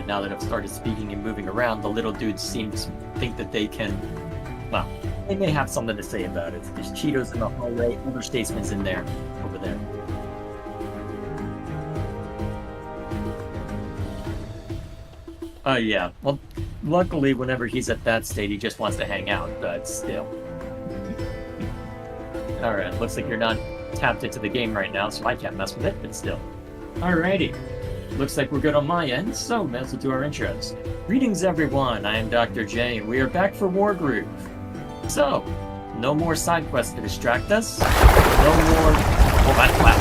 And now that I've started speaking and moving around, the little dudes seem to think that they can... Well, they may have something to say about it. There's Cheetos in the hallway, other statesmen's in there, over there. Yeah. Well, luckily, whenever he's at that state, he just wants to hang out, but still. Alright, looks like you're not tapped into the game right now, so I can't mess with it, but still. Alrighty. Looks like we're good on my end, so let's do our intros. Greetings, everyone. I am Dr. J, and we are back for Wargroove. So, no more side quests to distract us. No more... Oh, that's loud.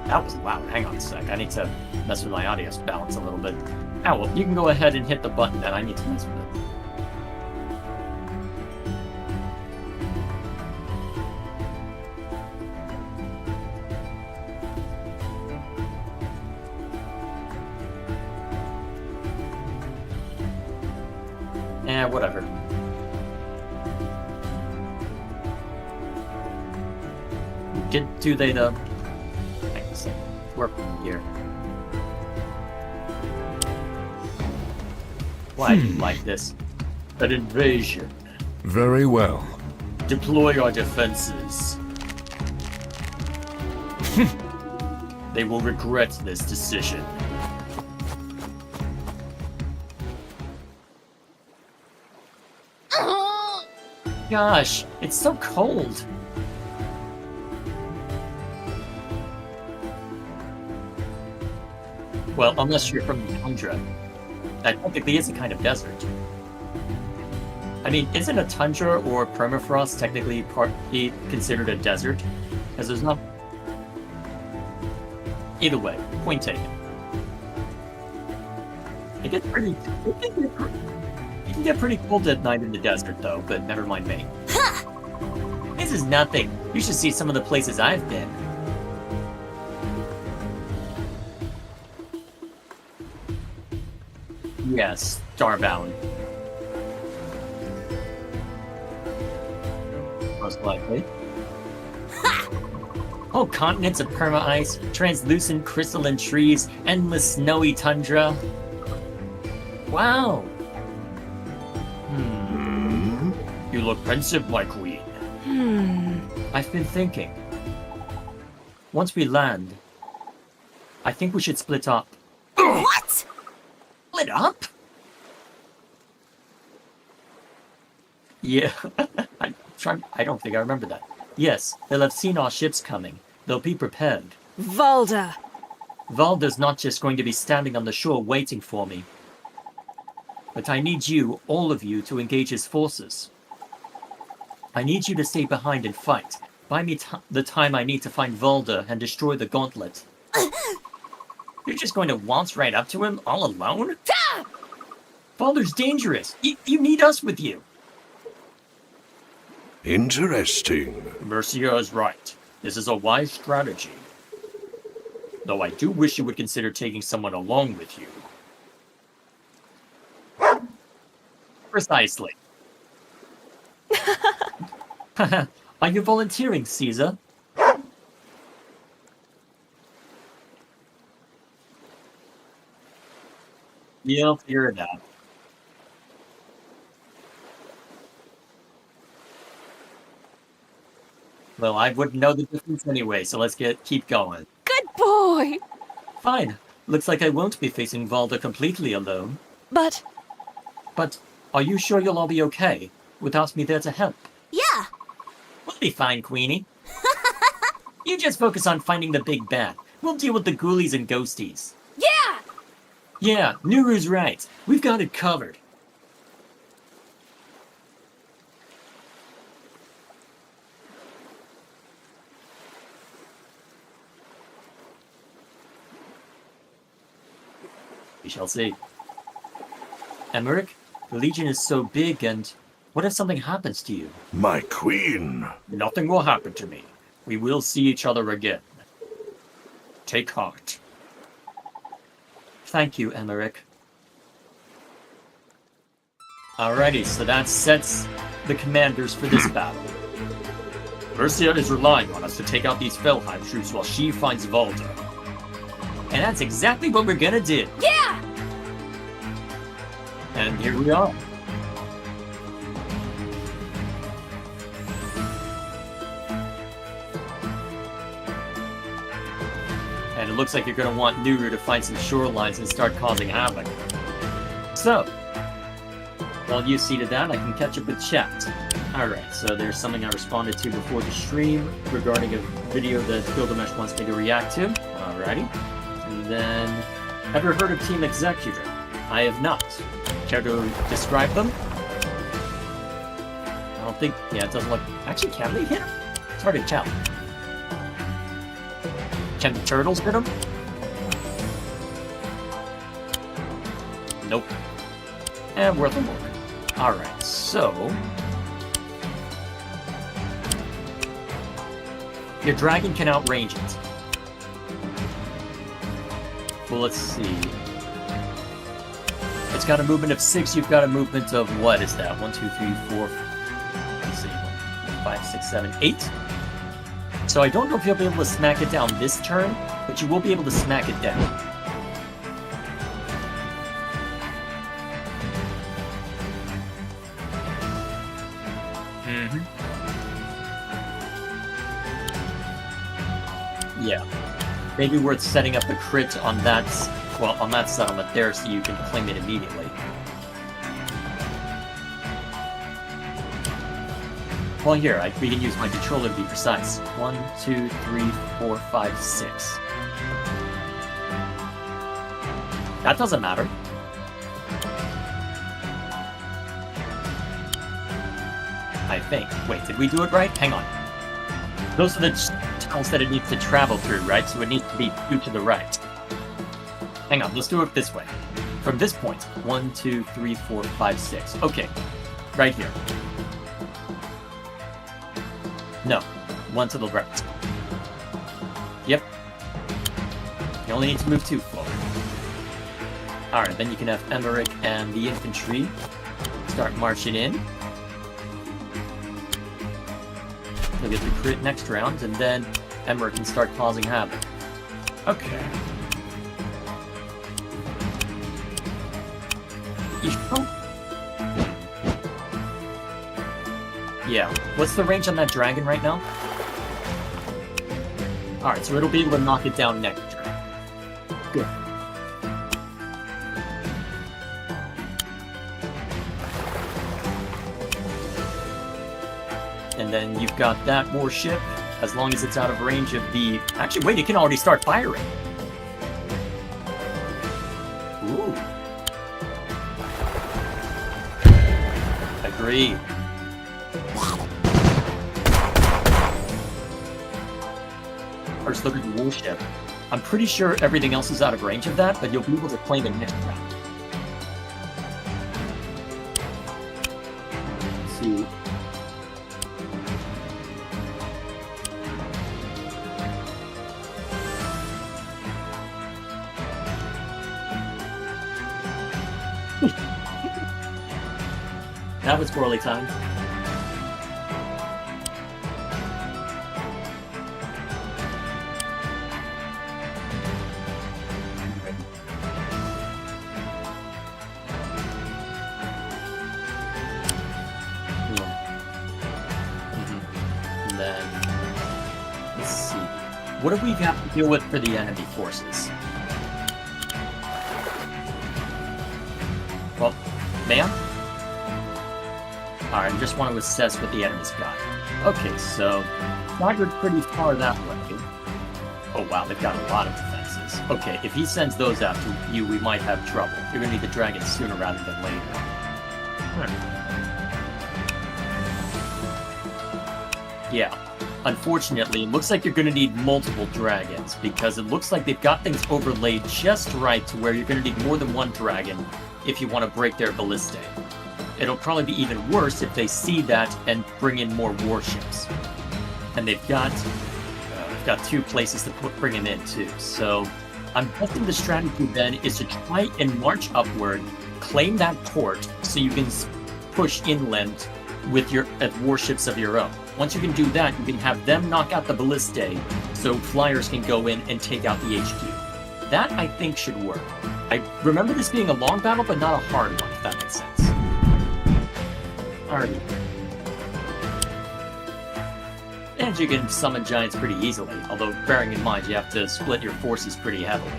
That was loud. Hang on a sec. I need to mess with my audio balance a little bit. Oh, well, you can go ahead and hit the button then. I need to mess with it. Whatever. Do they though? Hang on a sec. Work here. Why do you like this? An invasion. Very well. Deploy our defenses. They will regret this decision. Gosh, it's so cold. Well, unless you're from the tundra. That technically is a kind of desert. I mean, isn't a tundra or permafrost technically partly considered a desert? Because there's not... Either way, point taken. It gets pretty... You can get pretty cold at night in the desert, though, but never mind me. This is nothing. You should see some of the places I've been. Yes, starbound. Most likely. Whole continents of perma-ice, translucent crystalline trees, endless snowy tundra. Wow. You look pensive, my queen. I've been thinking. Once we land, I think we should split up. What? Split up? Yeah. I don't think I remember that. Yes, they'll have seen our ships coming. They'll be prepared. Valda. Valda's not just going to be standing on the shore waiting for me. But I need you, all of you, to engage his forces. I need you to stay behind and fight. Buy me the time I need to find Valda and destroy the gauntlet. You're just going to waltz right up to him, all alone? Valda's dangerous. You need us with you. Interesting. Mercia is right. This is a wise strategy. Though I do wish you would consider taking someone along with you. Precisely. Are you volunteering, Caesar? You'll figure it out. Well, I wouldn't know the difference anyway, so let's keep going. Good boy. Fine. Looks like I won't be facing Valda completely alone. But Are you sure you'll all be okay, without me there to help? yeah. We'll be fine, Queenie. You just focus on finding the big bad. We'll deal with the ghoulies and ghosties. Yeah. Yeah, Nuru's right. We've got it covered. We shall see. Emmerich, the Legion is so big, and what if something happens to you? My queen. Nothing will happen to me. We will see each other again. Take heart. Thank you, Emmerich. Alrighty, so that sets the commanders for this battle. Mercia is relying on us to take out these Felheim troops while she finds Valda. And that's exactly what we're gonna do. Yeah! And here we are. And it looks like you're going to want Nuru to find some shorelines and start causing havoc. So, while you see to that, I can catch up with chat. Alright, so there's something I responded to before the stream regarding a video that Gilgamesh wants me to react to. Alrighty. And then, ever heard of Team Executor? I have not. Care to describe them? I don't think... Yeah, it doesn't look... Actually, can they hit him? It's hard to tell. Can the turtles hit him? Nope. And worth a look. Alright, so... Your dragon can outrange it. Well, let's see. It's got a movement of 6, you've got a movement of... What is that? 1, 2, 3, 4... Let's see. 5, 6, 7, 8. So I don't know if you'll be able to smack it down this turn, but you will be able to smack it down. Yeah. Maybe worth setting up a crit on that, well, on that settlement there so you can claim it immediately. Well, here, we can use my controller to be precise. 1, 2, 3, 4, 5, 6. That doesn't matter. I think. Wait, did we do it right? Hang on. Those are the tunnels that it needs to travel through, right? So it needs to be 2 to the right. Hang on, let's do it this way. From this point, 1, 2, 3, 4, 5, 6. Okay, right here. No, 1 to the right. Yep. You only need to move 2 forward. Alright, then you can have Emmerich and the infantry start marching in. You'll get the crit next round, and then Emmerich can start causing havoc. Okay. Yeah. What's the range on that dragon right now? Alright, so it'll be able to knock it down next turn. Good. And then you've got that warship, as long as it's out of range of the... Actually, wait, it can already start firing. Ooh. Agreed. First look at the warship. I'm pretty sure everything else is out of range of that, but you'll be able to claim it next round. Let's see. That was poorly timed. And then, let's see. What do we have to deal with for the enemy forces? Well, ma'am? Alright, I just want to assess what the enemy's got. Okay, so, staggered pretty far that way. Oh wow, they've got a lot of defenses. Okay, if he sends those after you, we might have trouble. You're gonna need the dragon sooner rather than later. Yeah. Unfortunately, it looks like you're gonna need multiple dragons, because it looks like they've got things overlaid just right to where you're gonna need more than one dragon if you want to break their ballistae. It'll probably be even worse if they see that and bring in more warships. And they've got 2 places to bring them in too. So I'm guessing the strategy then is to try and march upward, claim that port, so you can push inland with your warships of your own. Once you can do that, you can have them knock out the ballistae, so flyers can go in and take out the HQ. that I think should work. I remember this being a long battle, but not a hard one, if that makes sense. Alright. And you can summon giants pretty easily, although bearing in mind you have to split your forces pretty heavily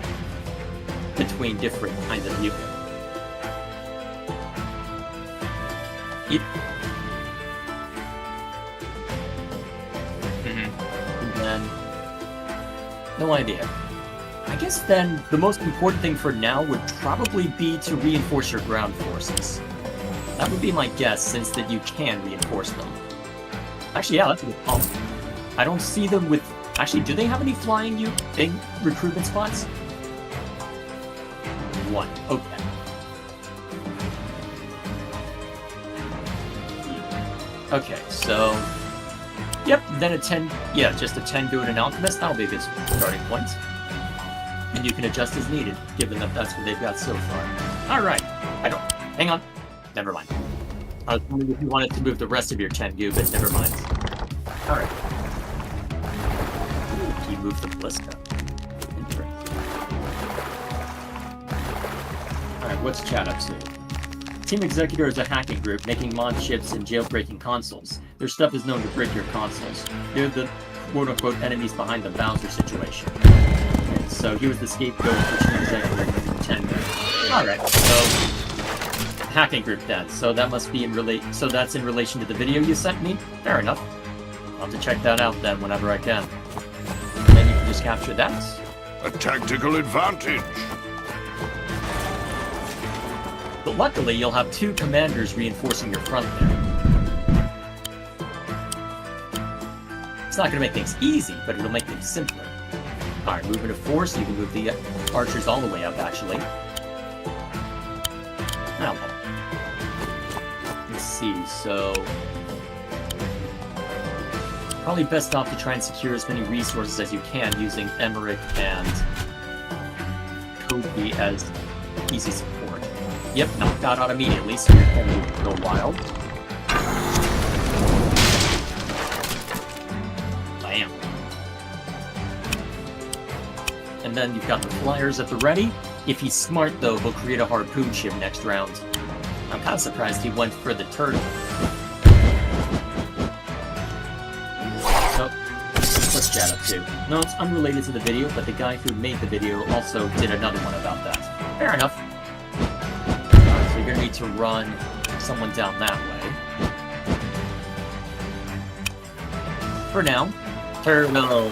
between different kinds of mutant. And then, no idea. I guess then the most important thing for now would probably be to reinforce your ground forces. That would be my guess, since that you can reinforce them. Actually, yeah, that's a good call. I don't see them with... Actually, do they have any flying in recruitment spots? One. Okay. Okay, so... Yep, then a 10... Yeah, just a 10 to an alchemist. That'll be a good starting point. And you can adjust as needed, given that that's what they've got so far. Alright. I don't... Hang on. Never mind. I was wondering if you wanted to move the rest of your Tengu, but never mind. Alright. He moved the Ballista. Interesting. Alright, what's chat up to? Team Executor is a hacking group making mod chips and jailbreaking consoles. Their stuff is known to break your consoles. They're the quote-unquote enemies behind the Bowser situation. Okay, so he was the scapegoat for Team Executor 10 minutes. Alright, so... hacking group then, so that must be so that's in relation to the video you sent me? Fair enough. I'll have to check that out then whenever I can. And then you can just capture that. A tactical advantage. But luckily, you'll have 2 commanders reinforcing your front there. It's not going to make things easy, but it'll make things simpler. Alright, movement of force, you can move the archers all the way up, actually. Now, let's see, so... Probably best off to try and secure as many resources as you can using Emmerich and Kobe as easy support. Yep, knocked that out immediately, so you're going to go wild. Bam. And then you've got the flyers at the ready. If he's smart, though, he'll create a harpoon ship next round. I'm kind of surprised he went for the turtle. So, what's chat up to? No, it's unrelated to the video, but the guy who made the video also did another one about that. Fair enough. So you're going to need to run someone down that way. For now, turtle.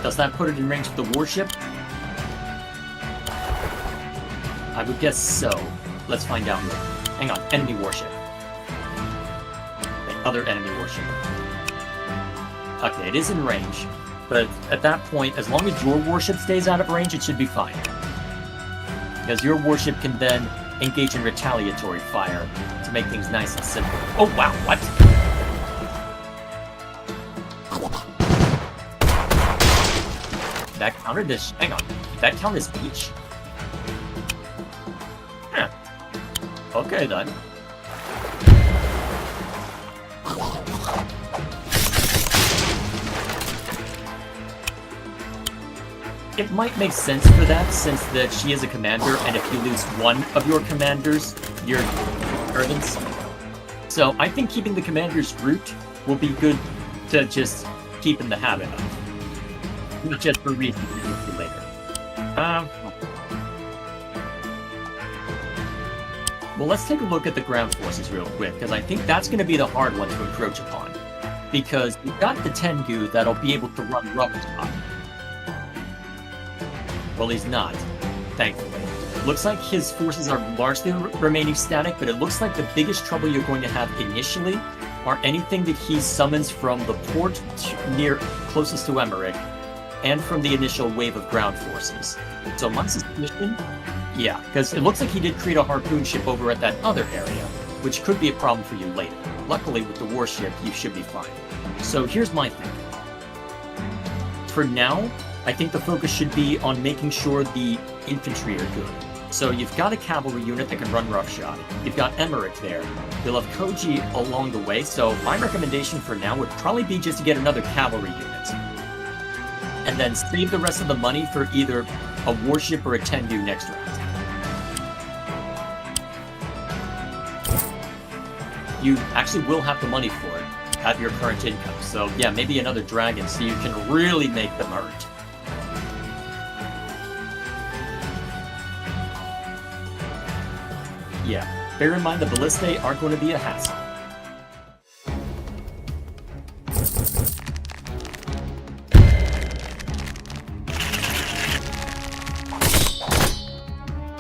Does that put it in range of the warship? I would guess so. Let's find out. Hang on, enemy warship. The other enemy warship. Okay, it is in range, but at that point, as long as your warship stays out of range, it should be fine. Because your warship can then engage in retaliatory fire to make things nice and simple. Oh wow, what? That countered this. Hang on. That count as each? Huh. Okay then. It might make sense for that, since that she is a commander, and if you lose one of your commanders, you're servants. So I think keeping the commander's route will be good to just keep in the habit of. Not just for reasons we'll get to later. Well, let's take a look at the ground forces real quick, because I think that's going to be the hard one to encroach upon. Because you've got the Tengu that'll be able to run rubber spot. Well, he's not, thankfully. Looks like his forces are largely remaining static, but it looks like the biggest trouble you're going to have initially are anything that he summons from the port closest to Emmerich, and from the initial wave of ground forces. So my suspicion, yeah, because it looks like he did create a harpoon ship over at that other area, which could be a problem for you later. Luckily, with the warship, you should be fine. So here's my thing. For now, I think the focus should be on making sure the infantry are good. So you've got a cavalry unit that can run roughshod. You've got Emmerich there. You'll have Koji along the way, so my recommendation for now would probably be just to get another cavalry unit. And then save the rest of the money for either a warship or a Tendu next round. You actually will have the money for it at your current income, so yeah, maybe another dragon so you can really make them hurt. Yeah, bear in mind the ballistae aren't going to be a hassle.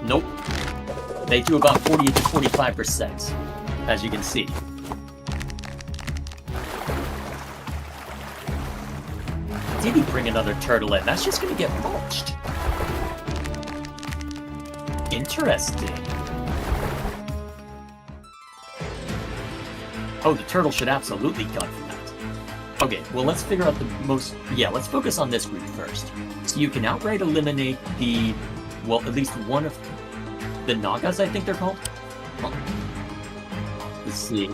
Nope. They do about 40 to 45%, as you can see. Did he bring another turtle in? That's just going to get mulched. Interesting. Oh, the turtle should absolutely gun for that. Okay, well, let's figure out the most... Yeah, let's focus on this group first. So you can outright eliminate the... Well, at least one of the Nagas, I think they're called? Well, let's see.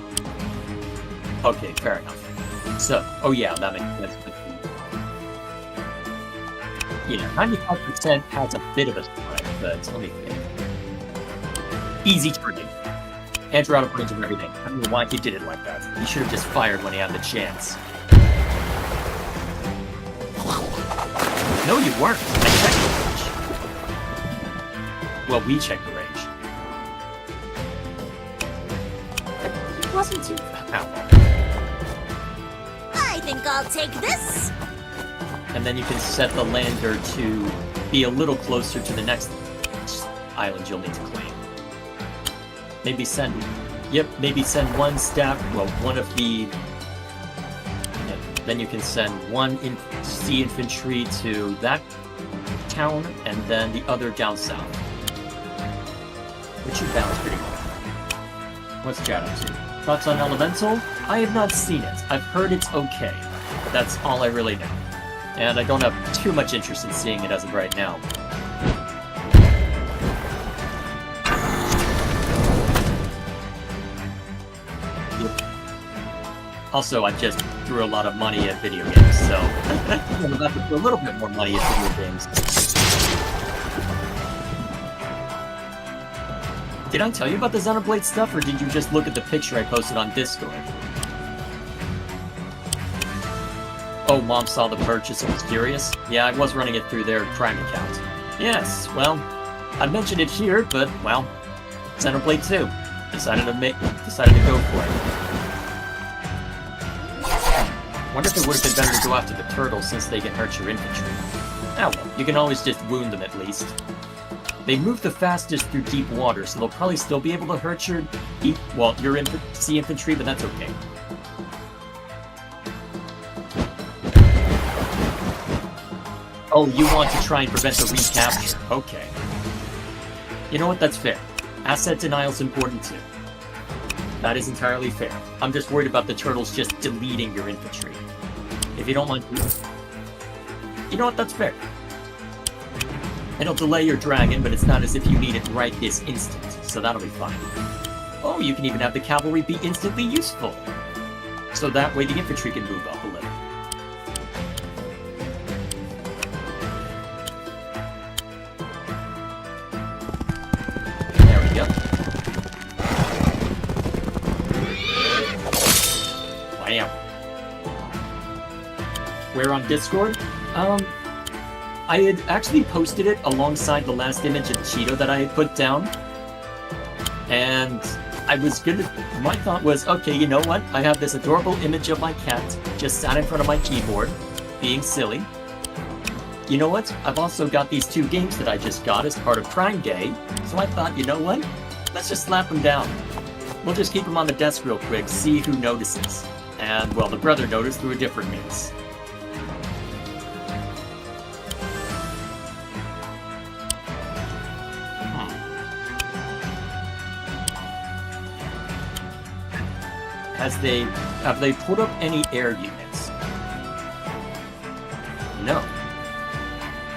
Okay, fair enough. So, oh yeah, that makes sense. Yeah, 95% has a bit of a spread, but let me think. Easy target. And you're out of range of everything. I don't know why he did it like that. He should have just fired when he had the chance. No, you weren't. I checked the range. Well, we checked the range. It wasn't too... Ow. I think I'll take this. And then you can set the lander to be a little closer to the next island you'll need to claim. Maybe send... Yep, maybe send one staff... Well, one of the... Yeah, then you can send one sea infantry to that town, and then the other down south. Which should balance pretty well. What's Chad up to? Thoughts on Elemental? I have not seen it. I've heard it's okay. But that's all I really know. And I don't have too much interest in seeing it as of right now. Also, I just threw a lot of money at video games, so I'm about to throw a little bit more money at video games. Did I tell you about the Xenoblade stuff, or did you just look at the picture I posted on Discord? Oh, Mom saw the purchase and was curious? Yeah, I was running it through their Prime account. Yes, well, I mentioned it here, but, well, Xenoblade 2. Decided to go for it. Wonder if it would have been better to go after the turtles since they can hurt your infantry. Oh well, you can always just wound them at least. They move the fastest through deep water, so they'll probably still be able to hurt your sea infantry, but that's okay. Oh, you want to try and prevent the recapture? Okay. You know what? That's fair. Asset denial's important too. That is entirely fair. I'm just worried about the turtles just deleting your infantry. If you don't mind... You know what? That's fair. It'll delay your dragon, but it's not as if you need it right this instant, so that'll be fine. Oh, you can even have the cavalry be instantly useful. So that way the infantry can move up a little. There we go. Bam. Where on Discord? I had actually posted it alongside the last image of Cheeto that I had put down. And I was my thought was, okay, you know what? I have this adorable image of my cat just sat in front of my keyboard, being silly. You know what? I've also got these 2 games that I just got as part of Prime Day. So I thought, you know what? Let's just slap them down. We'll just keep them on the desk real quick, see who notices. And, well, the brother noticed through a different means. Have they put up any air units? No.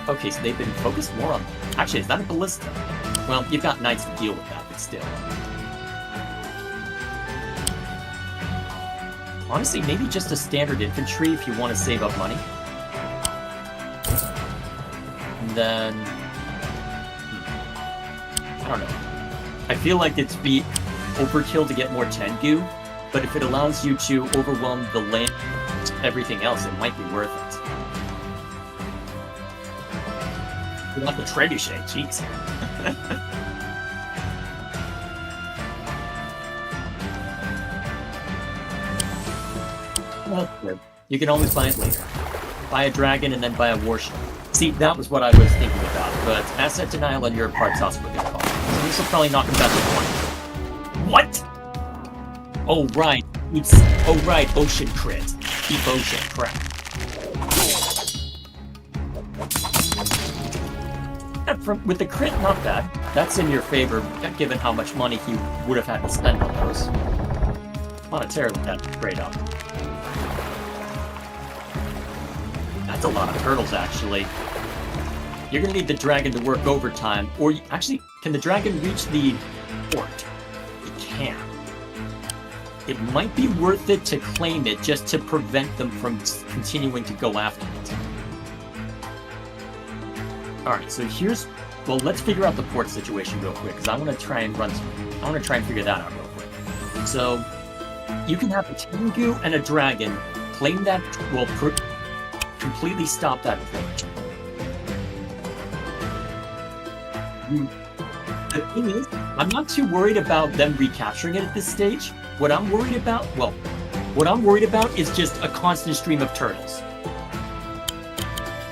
Okay, so they've been focused more on... Actually, is that a ballista? Well, you've got knights to deal with that, but still. Honestly, maybe just a standard infantry if you want to save up money. And then... I don't know. I feel like it's be overkill to get more Tengu, but if it allows you to overwhelm the land, everything else, it might be worth it. You want the trebuchet, jeez. Well, good. You can always buy it later. Buy a dragon and then buy a warship. See, that was what I was thinking about, but asset denial on your part's also a good call. So this will probably knock him back to 20. What? Oh, right. Oh, right. Ocean crit. Keep ocean. Crap. With the crit, not bad. That's in your favor, given how much money he would have had to spend on those. Monetarily, that's great up. That's a lot of turtles, actually. You're gonna need the dragon to work overtime, or actually, can the dragon reach the port? It can. It might be worth it to claim it just to prevent them from continuing to go after it. Alright, so here's... Well, let's figure out the port situation real quick, because I want to try and figure that out real quick. So, you can have a Tengu and a dragon claim that... Well, completely stop that port. The thing is, I'm not too worried about them recapturing it at this stage. What I'm worried about is just a constant stream of turtles.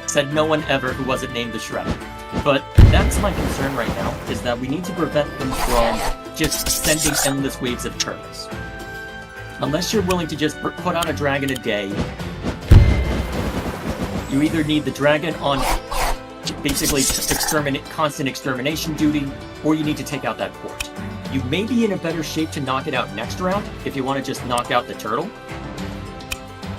Said no one ever who wasn't named the Shredder. But that's my concern right now, is that we need to prevent them from just sending endless waves of turtles. Unless you're willing to just put out a dragon a day, you either need the dragon on basically constant extermination duty, or you need to take out that port. You may be in a better shape to knock it out next round if you want to just knock out the turtle.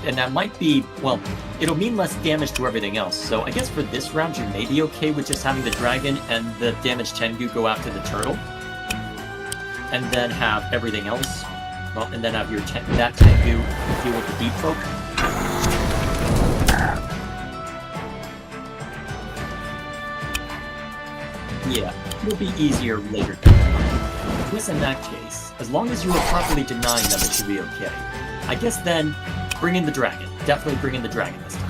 And that might be, well, it'll mean less damage to everything else. So I guess for this round, you may be okay with just having the dragon and the damaged Tengu go after the turtle. And then have everything else. Well, and then have that Tengu deal with the deep folk. Yeah, it'll be easier later. I guess in that case, as long as you are properly denying them, it should be okay. I guess then, bring in the dragon. Definitely bring in the dragon this time.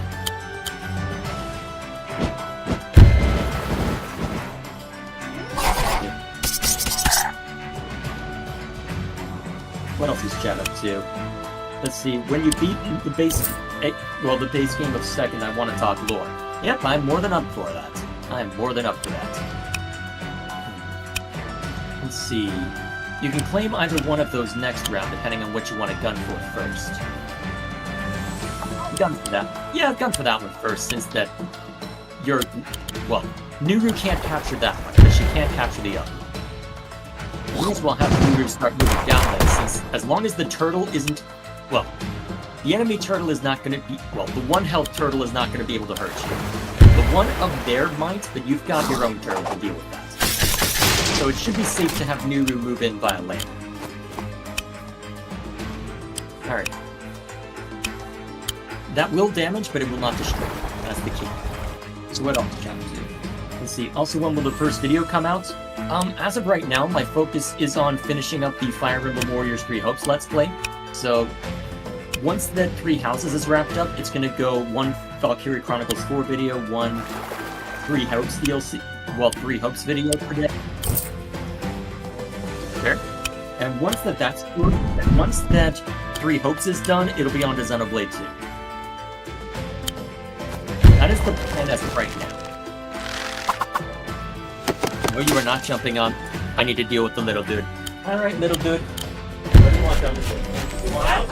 What else is chat up to? Let's see, when you beat the base game of second, I want to talk lore. Yep, I'm more than up for that. I'm more than up for that. Let's see. You can claim either one of those next round, depending on what you want to gun for first. Gun for that. Yeah, gun for that one first, since that well, Nuru can't capture that one, but she can't capture the other. May as well have Nuru start moving down then, since as long as the turtle isn't, well, the enemy turtle is not going to be, well, the one health turtle is not going to be able to hurt you. The one of their might, but you've got your own turtle to deal with that. So it should be safe to have Nuru move in via land. Alright. That will damage, but it will not destroy. That's the key. So what else can we do? Let's see. Also, when will the first video come out? As of right now, my focus is on finishing up the Fire Emblem Warriors 3 Hopes Let's Play. So, once that 3 Houses is wrapped up, it's going to go one Valkyrie Chronicles 4 video, one 3 Hopes DLC, well, 3 Hopes video per day. There. And once that's through, and once that 3 Hopes is done, it'll be on to Xenoblade 2. That is the plan as of right now. No, you are not jumping on. I need to deal with the little dude. Alright, little dude. What do you want done to do? You want out?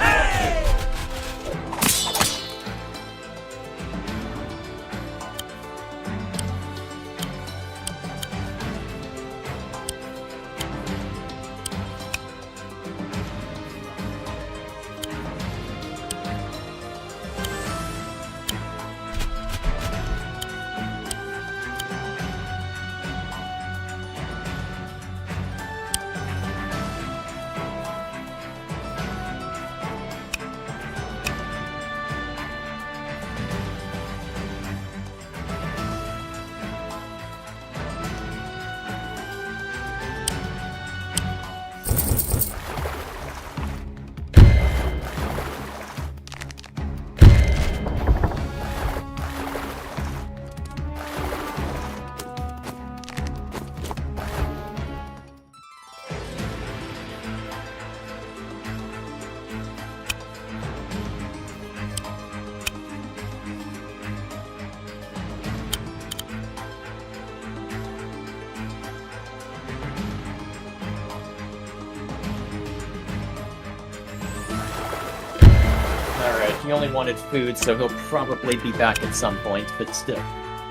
he only wanted food, so he'll probably be back at some point, but still.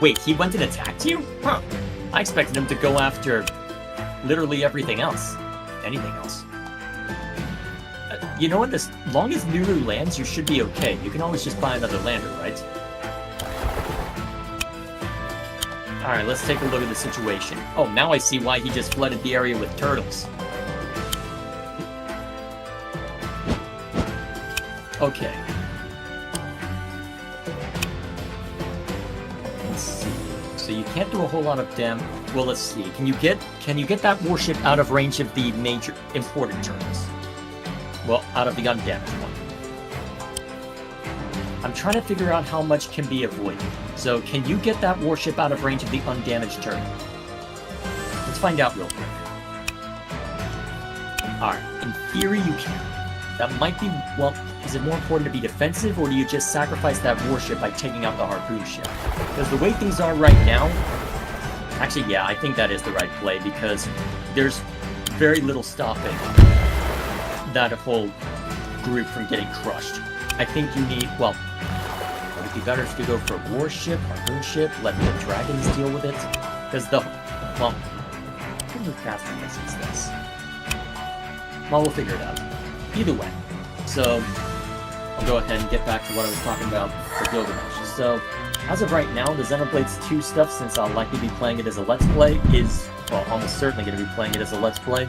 Wait, he went and attacked you? Huh. I expected him to go after literally everything else. Anything else. You know what? As long as Nuru lands, you should be okay. You can always just buy another lander, right? Alright, let's take a look at the situation. Oh, now I see why he just flooded the area with turtles. Okay. Let's see. So you can't do a whole lot of damage. Well, let's see. Can you get that warship out of range of the major imported turtles? Well, out of the undamaged one. I'm trying to figure out how much can be avoided. So, can you get that warship out of range of the undamaged turtle? Let's find out real quick. Alright, in theory you can. That might be, well, is it more important to be defensive, or do you just sacrifice that warship by taking out the harpoon ship? Because the way things are right now, actually, yeah, I think that is the right play, because there's very little stopping that whole group from getting crushed. I think you need, well, would it be better if you go for a warship, harpoon ship, let the dragons deal with it? Because the, well, I can move faster against this. Well, we'll figure it out. Either way. So, I'll go ahead and get back to what I was talking about for Gilgamesh. So, as of right now, the Xenoblade 2 stuff, since I'll likely be playing it as a Let's Play, is, well, almost certainly going to be playing it as a Let's Play.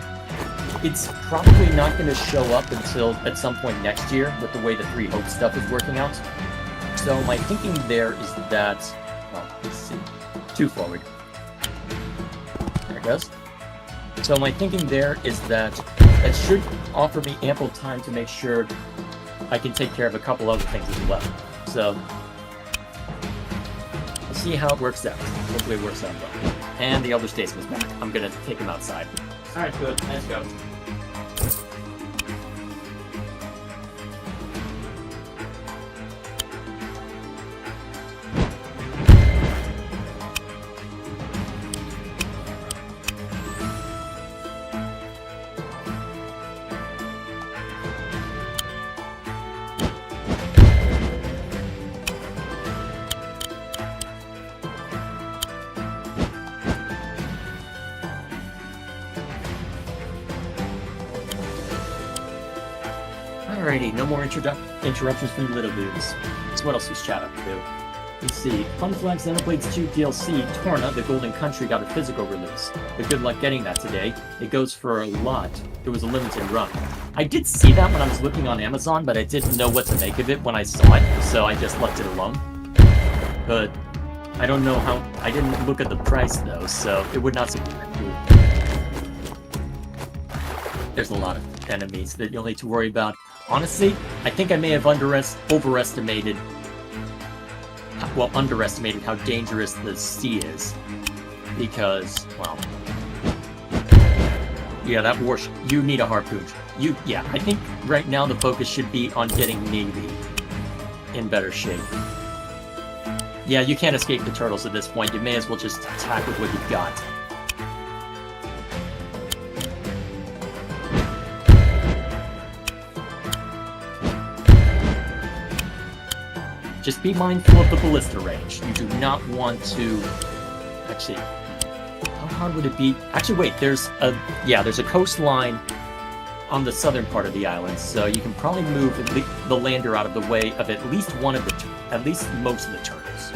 It's probably not going to show up until at some point next year with the way the Three Hopes stuff is working out. So my thinking there is that, well, let's see, 2 forward. There it goes. So my thinking there is that that should offer me ample time to make sure I can take care of a couple other things as well. So we'll see how it works out. Hopefully it works out well. And the Elder Statesman's back. I'm going to take him outside. Alright, good. Let's go. Alrighty, no more interruptions from little dudes. So what else was chat up to? Let's see. Fun Flag Xenoblade 2 DLC, Torna, the Golden Country, got a physical release. But good luck getting that today. It goes for a lot. It was a limited run. I did see that when I was looking on Amazon, but I didn't know what to make of it when I saw it, so I just left it alone. But I don't know how... I didn't look at the price, though, so it would not surprise me. There's a lot of enemies that you'll need to worry about. Honestly, I think I may have underestimated how dangerous the sea is. Because, well... yeah, that warship, you need a harpoon. Yeah, I think right now the focus should be on getting Navy in better shape. Yeah, you can't escape the turtles at this point. You may as well just attack with what you've got. Just be mindful of the ballista range. You do not want to... Actually, how hard would it be? Actually, wait, there's a coastline on the southern part of the island, so you can probably move the lander out of the way of at least most of the turtles.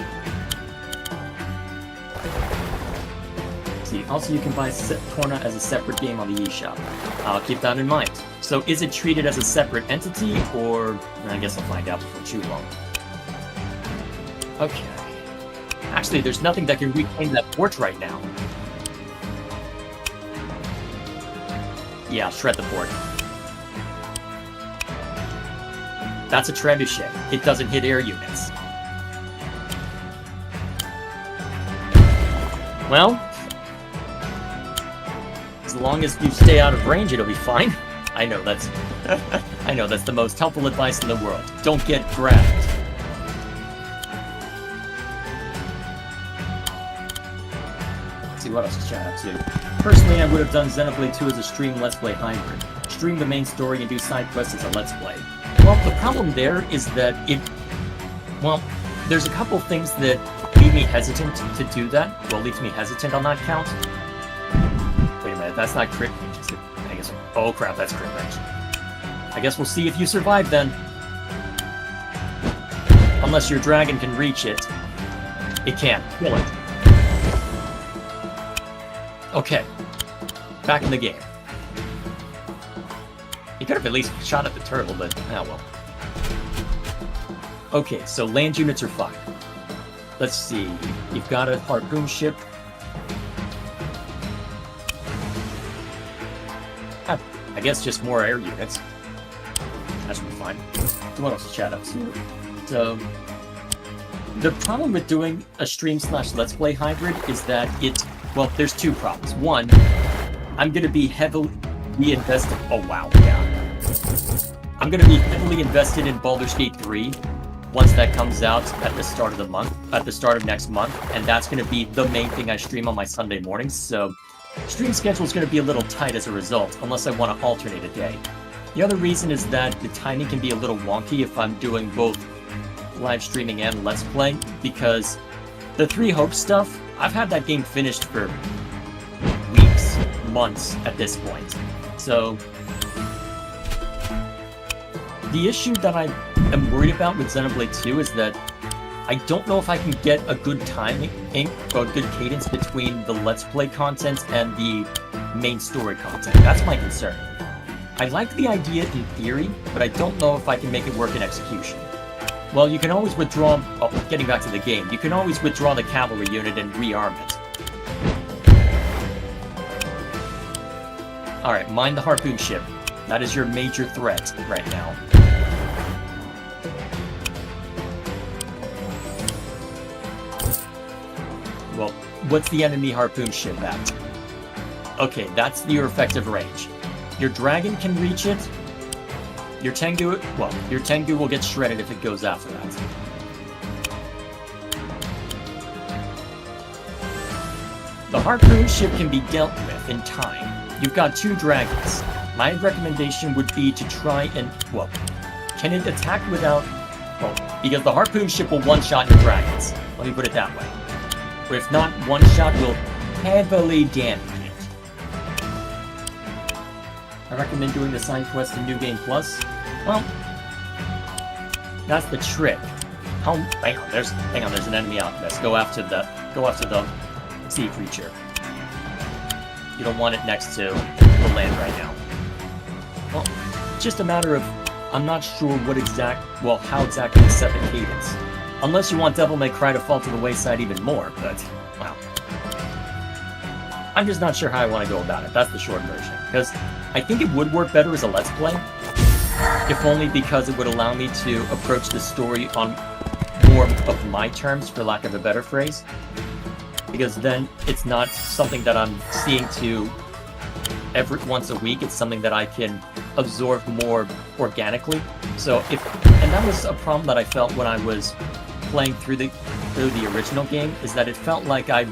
See, also you can buy Torna as a separate game on the eShop. I'll keep that in mind. So is it treated as a separate entity, or... I guess I'll find out before too long. Okay. Actually, there's nothing that can reclaim that port right now. Yeah, shred the port. That's a trebuchet. It doesn't hit air units. Well, as long as you stay out of range, it'll be fine. I know that's the most helpful advice in the world. Don't get grabbed. What else is chat up to? Personally, I would have done Xenoblade 2 as a stream Let's Play hybrid. Stream the main story and do side quests as a Let's Play. Well, the problem there is that well, there's a couple things that leave me hesitant to do that. Well, leaves me hesitant on that count. Wait a minute, that's not crit range, is it? I guess. Oh crap, that's crit range. I guess we'll see if you survive then. Unless your dragon can reach it. It can. Kill it. Okay. Back in the game. He could have at least shot at the turtle, but oh well. Okay, so land units are fine. Let's see. You've got a harpoon ship. I guess just more air units. That should be fine. What else is chat up? So, the problem with doing a stream/let's play hybrid is that well, there's two problems. One, I'm going to be heavily invested. Oh wow, yeah. I'm going to be heavily invested in Baldur's Gate 3 once that comes out at the start of the month, at the start of next month, and that's going to be the main thing I stream on my Sunday mornings. So, stream schedule is going to be a little tight as a result, unless I want to alternate a day. The other reason is that the timing can be a little wonky if I'm doing both live streaming and let's play, because the Three Hopes stuff, I've had that game finished for weeks, months at this point. So, the issue that I am worried about with Xenoblade 2 is that I don't know if I can get a good timing, or a good cadence between the Let's Play content and the main story content. That's my concern. I like the idea in theory, but I don't know if I can make it work in execution. Well, you can always withdraw... Oh, getting back to the game. You can always withdraw the cavalry unit and rearm it. Alright, mind the harpoon ship. That is your major threat right now. Well, what's the enemy harpoon ship at? Okay, that's your effective range. Your dragon can reach it. Your Tengu will get shredded if it goes after that. The harpoon ship can be dealt with in time. You've got two dragons. My recommendation would be to try and, well, can it attack without, well, because the harpoon ship will one-shot your dragons. Let me put it that way. Or if not, one-shot will heavily damage it. I recommend doing the side quest in New Game Plus. Well, that's the trick. Hang on, there's an enemy alchemist. Go after the sea creature. You don't want it next to the land right now. Well, it's just a matter of, I'm not sure how exactly to set the cadence. Unless you want Devil May Cry to fall to the wayside even more, but, well. I'm just not sure how I want to go about it. That's the short version. Because I think it would work better as a Let's Play, if only because it would allow me to approach the story on more of my terms, for lack of a better phrase. Because then it's not something that I'm seeing to once a week. It's something that I can absorb more organically. So and that was a problem that I felt when I was playing through the original game, is that it felt like I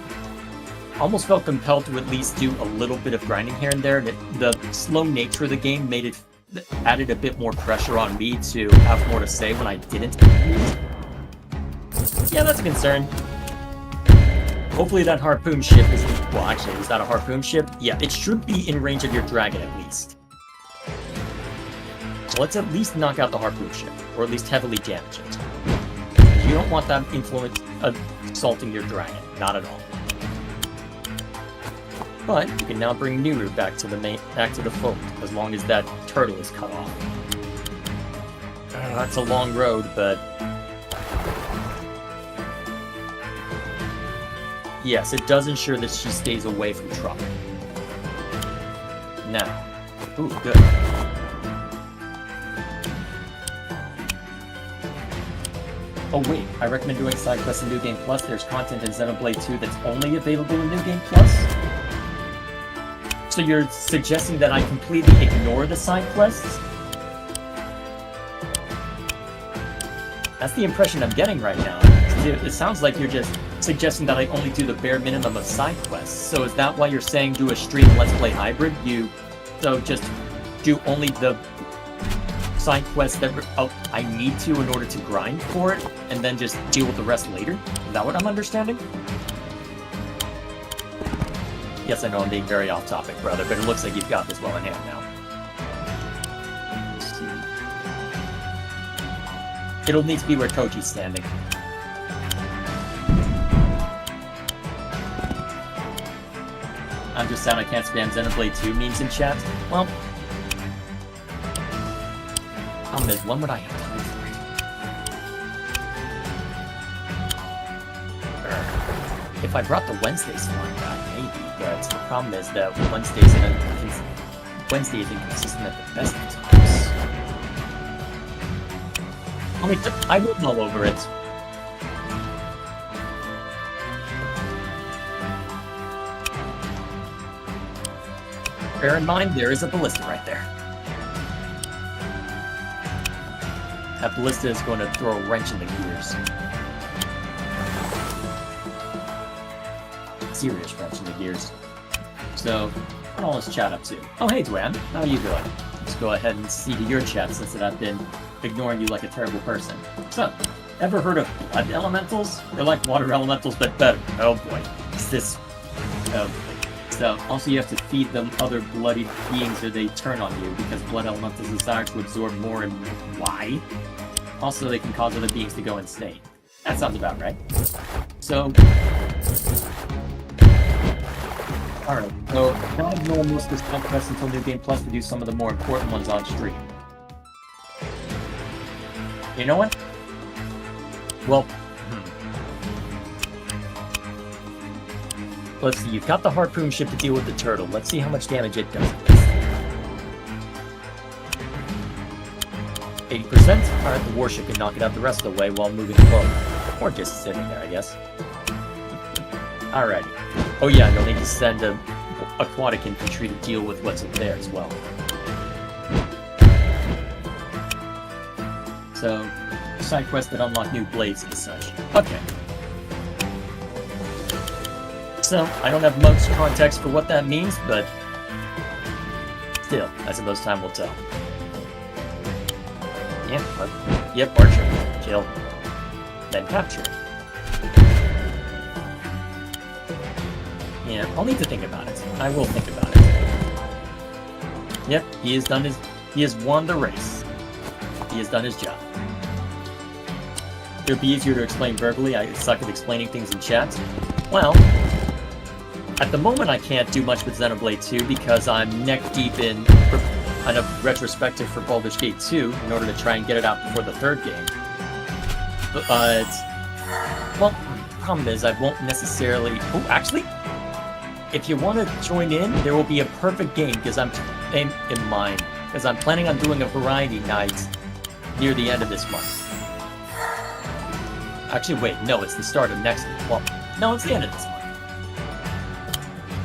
almost felt compelled to at least do a little bit of grinding here and there. The slow nature of the game added a bit more pressure on me to have more to say when I didn't. Yeah, that's a concern. Hopefully that harpoon ship is... Well, actually, is that a harpoon ship? Yeah, it should be in range of your dragon at least. So let's at least knock out the harpoon ship, or at least heavily damage it. Because you don't want that influence assaulting your dragon. Not at all. But you can now bring Niru back to the fold, as long as that turtle is cut off. That's a long road, but... Yes, it does ensure that she stays away from trouble. Now. Ooh, good. Oh wait, I recommend doing side quests in New Game Plus. There's content in Xenoblade 2 that's only available in New Game Plus? So you're suggesting that I completely ignore the side quests? That's the impression I'm getting right now. It sounds like you're just suggesting that I only do the bare minimum of side quests. So is that why you're saying do a stream Let's Play hybrid? So just do only the side quest that I need to in order to grind for it, and then just deal with the rest later? Is that what I'm understanding? Yes, I know I'm being very off topic, brother, but it looks like you've got this well in hand now. Let's see. It'll need to be where Koji's standing. I'm just sad I can't spam Xenoblade 2 memes in chat. Well, problem is, when would I have time for it? If I brought the Wednesday slot back, maybe, but the problem is that Wednesday isn't inconsistent at the best of times. I will mull over it. Bear in mind, there is a ballista right there. That ballista is going to throw a wrench in the gears. Serious wrench in the gears. So, what all is chat up to? Oh, hey, Dwan. How are you doing? Let's go ahead and see to your chat since that I've been ignoring you like a terrible person. So, ever heard of blood elementals? They're like water elementals, but better. Oh boy. Is this... Oh boy. So, also you have to feed them other bloody beings or they turn on you, because blood elementals desire to absorb more and why? Also, they can cause other beings to go insane. That sounds about right. So... Alright, so now ignore most of this conquest until New Game Plus to do some of the more important ones on stream. You know what? Well... Let's see, you've got the harpoon ship to deal with the turtle. Let's see how much damage it does. 80%? Alright, the warship can knock it out the rest of the way while moving forward. Or just sitting there, I guess. Alrighty. Oh yeah, you'll need to send an aquatic infantry to deal with what's up there as well. So, side quests that unlock new blades and such. Okay. So, I don't have much context for what that means, but still, I suppose time will tell. Yep, archer. Kill. Then capture. Yeah, I'll need to think about it. I will think about it. Yep, he has won the race. He has done his job. It would be easier to explain verbally. I suck at explaining things in chat. Well, at the moment I can't do much with Xenoblade 2 because I'm neck deep in a retrospective for Baldur's Gate 2 in order to try and get it out before the third game. But, well, the problem is I won't necessarily... Oh, actually, if you want to join in, there will be a perfect game because I'm in mind. Because I'm planning on doing a variety night near the end of this month. Actually, wait, no, it's the start of next month. Well, no, it's the end of this month.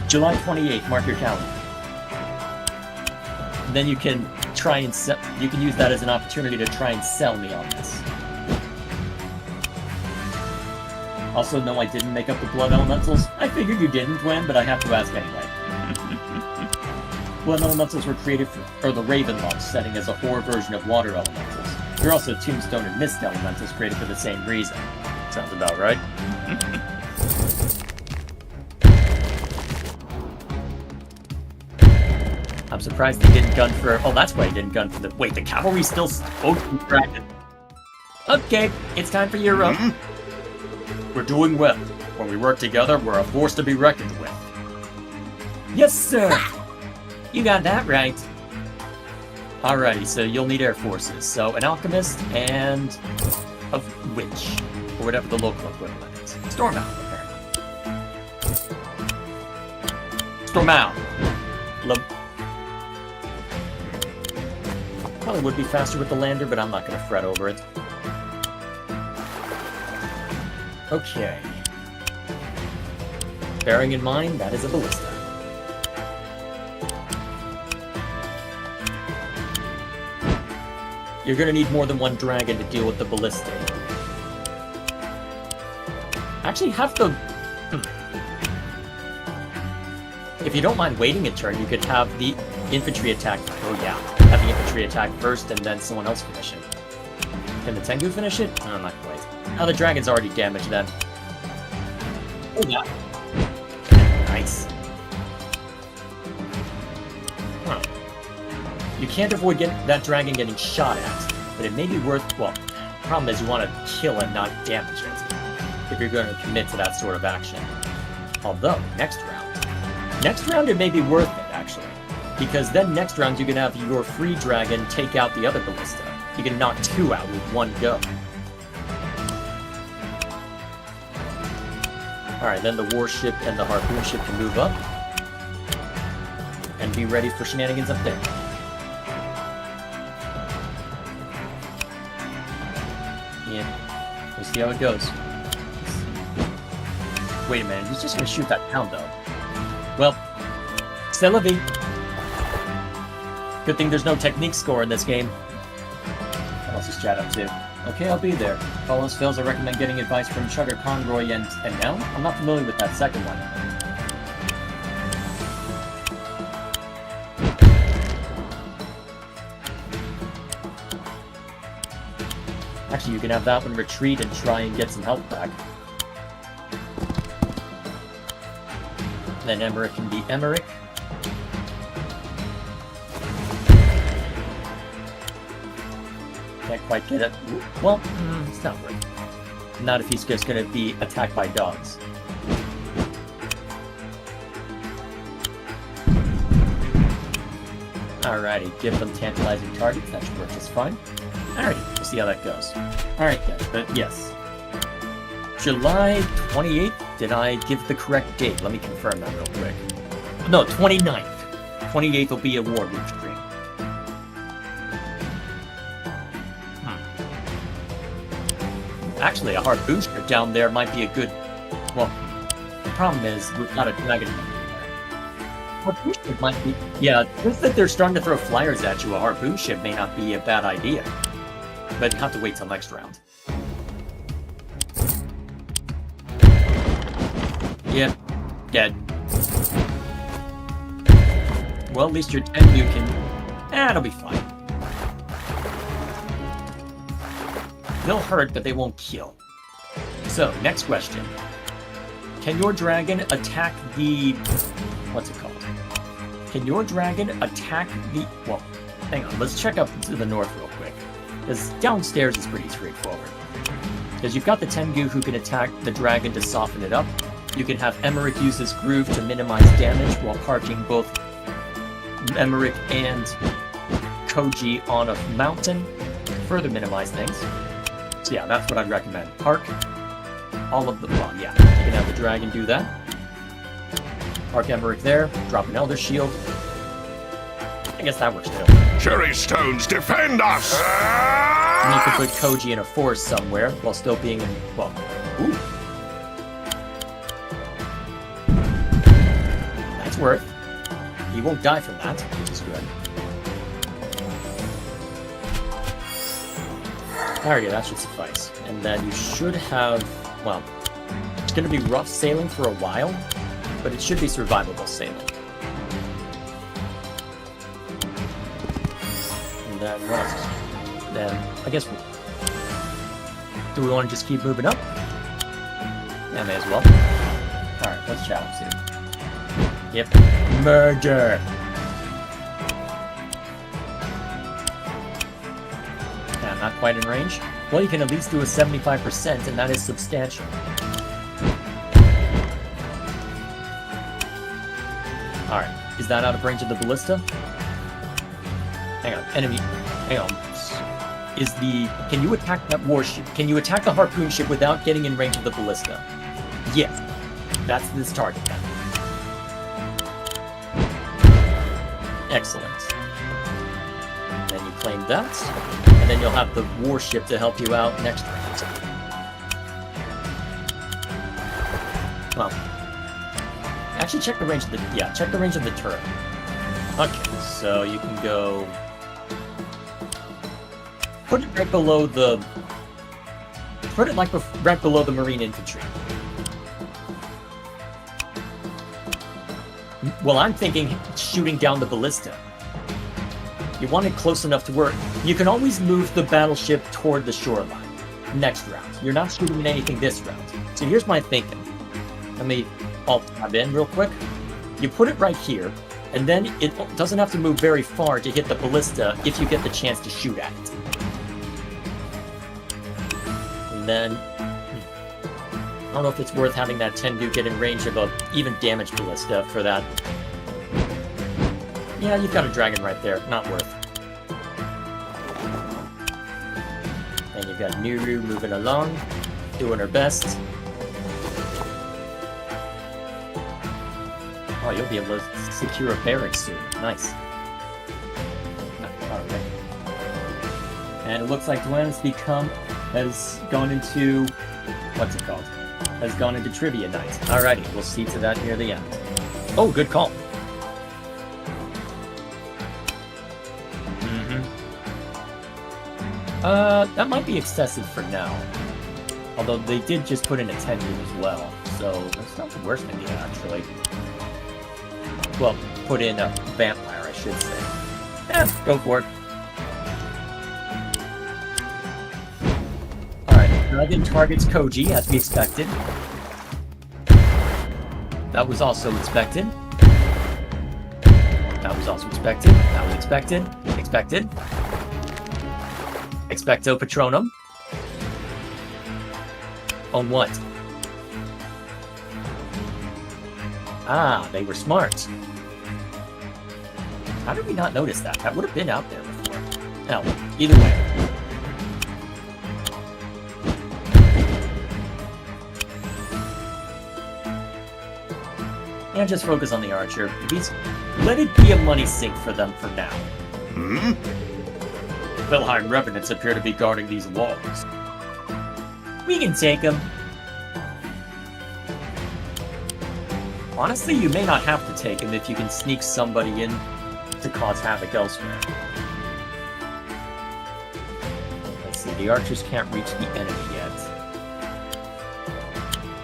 July 28th, mark your calendar. And then you can try and you can use that as an opportunity to try and sell me on this. Also, no, I didn't make up the blood elementals. I figured you didn't, Gwen, but I have to ask anyway. Blood elementals were created for the Ravenloft setting as a horror version of water elementals. There are also Tombstone and Mist elementals created for the same reason. Sounds about right. I'm surprised they didn't gun for... Oh, that's why he didn't gun for the... Wait, the cavalry still... Oh, dragon. Okay, it's time for your... We're doing well. When we work together, we're a force to be reckoned with. Yes, sir! You got that right. Alrighty, so you'll need air forces. So, an alchemist and... a witch. Or whatever the local equivalent is. Stormound, apparently. Stormound. Probably would be faster with the lander, but I'm not going to fret over it. Okay. Bearing in mind, that is a ballista. You're going to need more than one dragon to deal with the ballista. Actually, have the... If you don't mind waiting a turn, you could have the infantry attack. Oh yeah, have the infantry attack first and then someone else finish it. Can the Tengu finish it? No, not quite. Oh, the dragon's already damaged then. Oh yeah. Nice. Huh. You can't avoid that dragon getting shot at, but it may be worth, well, the problem is you want to kill and not damage it if you're going to commit to that sort of action. Although, next round it may be worth it, actually. Because then next round you can have your free dragon take out the other ballista. You can knock 2 out with 1 go. Alright, then the warship and the harpoon ship can move up. And be ready for shenanigans up there. Yeah, we'll see how it goes. Wait a minute, he's just gonna shoot that pound though. Well, c'est la vie. Good thing there's no technique score in this game. What else is chat up to? Okay, I'll be there. If all else fails, I recommend getting advice from Chugger Conroy and now? I'm not familiar with that second one. Actually, you can have that one retreat and try and get some health back. Then Emmerich can be Emmerich. Can't quite get it. Well, it's not right. Not if he's just going to be attacked by dogs. Alrighty, give them tantalizing targets. That should work just fine. Alrighty, we'll see how that goes. Alright guys, but yes. July 28th? Did I give the correct date? Let me confirm that real quick. No, 29th. 28th will be a Wargroove stream. Actually, a harpoon strip down there might be a good... Well, the problem is, we've got a dragon. Harpoon ship might be... Yeah, just that they're starting to throw flyers at you, a harpoon ship may not be a bad idea. But you have to wait till next round. Yep, dead. Well, at least your Tengu can... it'll be fine. They'll hurt, but they won't kill. So, next question. Can your dragon attack the... What's it called? Can your dragon attack the... Well, hang on, let's check up to the north real quick. Because downstairs is pretty straightforward. Because you've got the Tengu who can attack the dragon to soften it up. You can have Emmerich use his groove to minimize damage while parking both Emmerich and Koji on a mountain to further minimize things. So yeah, that's what I'd recommend. Park all of the... Well, yeah, you can have the dragon do that. Park Emmerich there, drop an Elder Shield. I guess that works too. Cherry stones, defend us! And you can put Koji in a forest somewhere while still being in... Well, ooh. That's worth. He won't die from that, which is good. Alright, that should suffice. And then you should have... Well, it's going to be rough sailing for a while, but it should be survivable sailing. And then what else? Then, I guess... Do we want to just keep moving up? Yeah, may as well. Alright, let's challenge here. Yep. Murder! Yeah, not quite in range. Well, you can at least do a 75%, and that is substantial. Alright, is that out of range of the ballista? Hang on, enemy. Hang on. Is the... Can you attack that warship? Can you attack the harpoon ship without getting in range of the ballista? Yes. That's this target then. Excellent. Then you claim that, and then you'll have the warship to help you out next round. Well, actually check the range of the... Yeah, check the range of the turret. Okay, so you can go... Put it right below the... Put it like right below the marine infantry. Well, I'm thinking shooting down the ballista. You want it close enough to where you can always move the battleship toward the shoreline next round. You're not shooting at anything this round. So here's my thinking. Let me alt-tab in real quick. You put it right here, and then it doesn't have to move very far to hit the ballista if you get the chance to shoot at it. And then, I don't know if it's worth having that Tengu get in range of a even damaged ballista for that. Yeah, you've got a dragon right there. Not worth. And you've got Nuru moving along, doing her best. Oh, you'll be able to secure a barracks soon. Nice. Alright. And it looks like Gwen has gone into... what's it called? Has gone into Trivia Night. Alrighty, we'll see to that near the end. Oh, good call. That might be excessive for now. Although they did just put in a Tengu as well, so that's not the worst idea, actually. Well, put in a vampire, I should say. Go for it. Alright, dragon targets Koji, as we expected. That was also expected. That was also expected. That was expected. Expected. Expecto Patronum. On what? Ah, they were smart. How did we not notice that? That would have been out there before. Hell, either way. And just focus on the archer. Let it be a money sink for them for now. Felheimn revenants appear to be guarding these walls. We can take them. Honestly, you may not have to take him if you can sneak somebody in to cause havoc elsewhere. Let's see, the archers can't reach the enemy yet.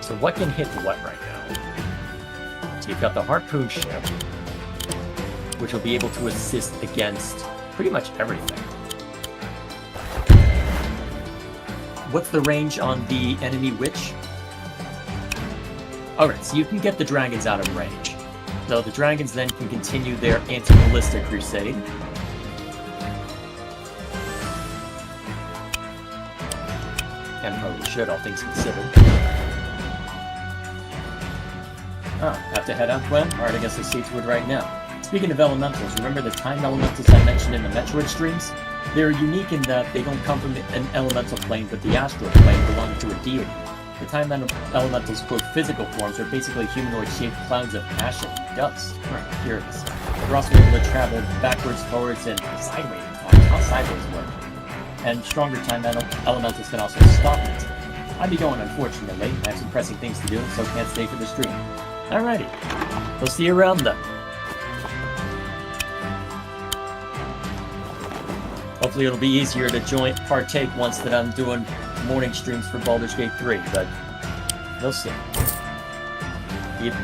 So what can hit what right now? So you've got the harpoon ship, which will be able to assist against pretty much everything. What's the range on the enemy witch? Alright, so you can get the dragons out of range. So the dragons then can continue their anti-ballista crusade. And probably should, all things considered. Oh, have to head out, Gwen? Alright, I guess I'll see to it right now. Speaking of elementals, remember the time elementals I mentioned in the Metroid streams? They're unique in that they don't come from an elemental plane, but the astral plane belongs to a deity. The time elementals' quote physical forms are basically humanoid-shaped clouds of ash and dust. Alright, curious. They're also able to travel backwards, forwards, and sideways. How sideways work? And stronger time elementals can also stop it. I'd be going, unfortunately. I have some pressing things to do, so can't stay for the stream. Alrighty. We'll see you around then. Hopefully it'll be easier to partake once that I'm doing morning streams for Baldur's Gate 3, but we'll see. Yep.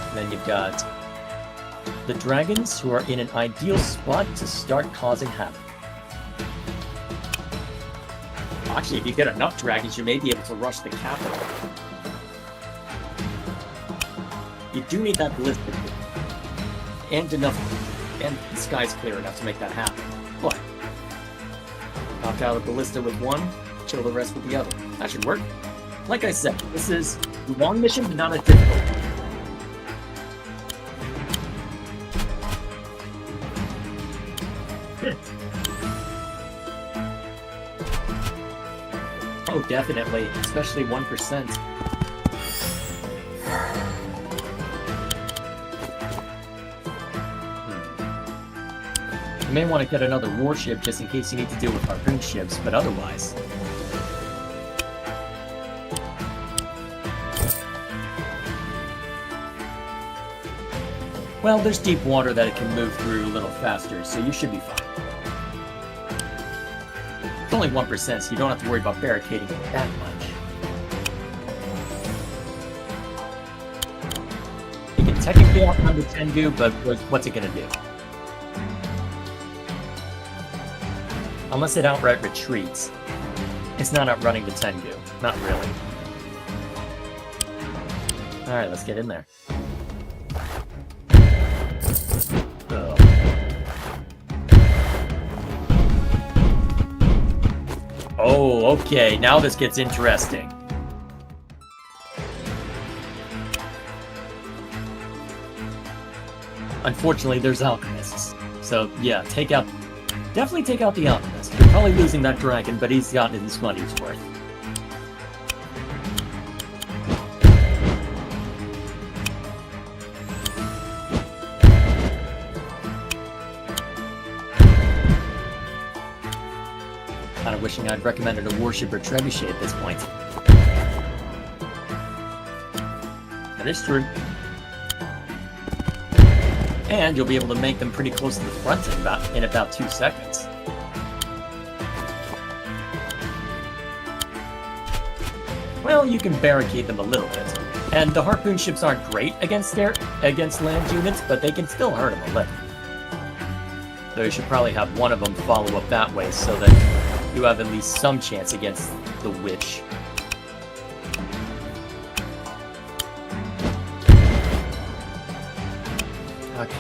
And then you've got the dragons, who are in an ideal spot to start causing havoc. Actually, if you get enough dragons, you may be able to rush the capital. You do need that ballista, and enough. And the sky's clear enough to make that happen. But knock out a ballista with one, kill the rest with the other. That should work. Like I said, this is a long mission, but not a difficult one. Oh, definitely. Especially 1%. You may want to get another warship just in case you need to deal with harpoon ships, but otherwise... Well, there's deep water that it can move through a little faster, so you should be fine. It's only 1%, so you don't have to worry about barricading it that much. You can technically outrun the Tengu, but what's it gonna do? Unless it outright retreats. It's not outrunning the Tengu. Not really. Alright, let's get in there. Ugh. Oh, okay, now this gets interesting. Unfortunately, there's alchemists. So, yeah, definitely take out the alchemist. You're probably losing that dragon, but he's gotten his money's worth. Kinda wishing I'd recommended a Worshipper Trebuchet at this point. That is true. And you'll be able to make them pretty close to the front in about 2 seconds. Well, you can barricade them a little bit. And the harpoon ships aren't great against land units, but they can still hurt them a little. So you should probably have one of them follow up that way so that you have at least some chance against the witch. Okay.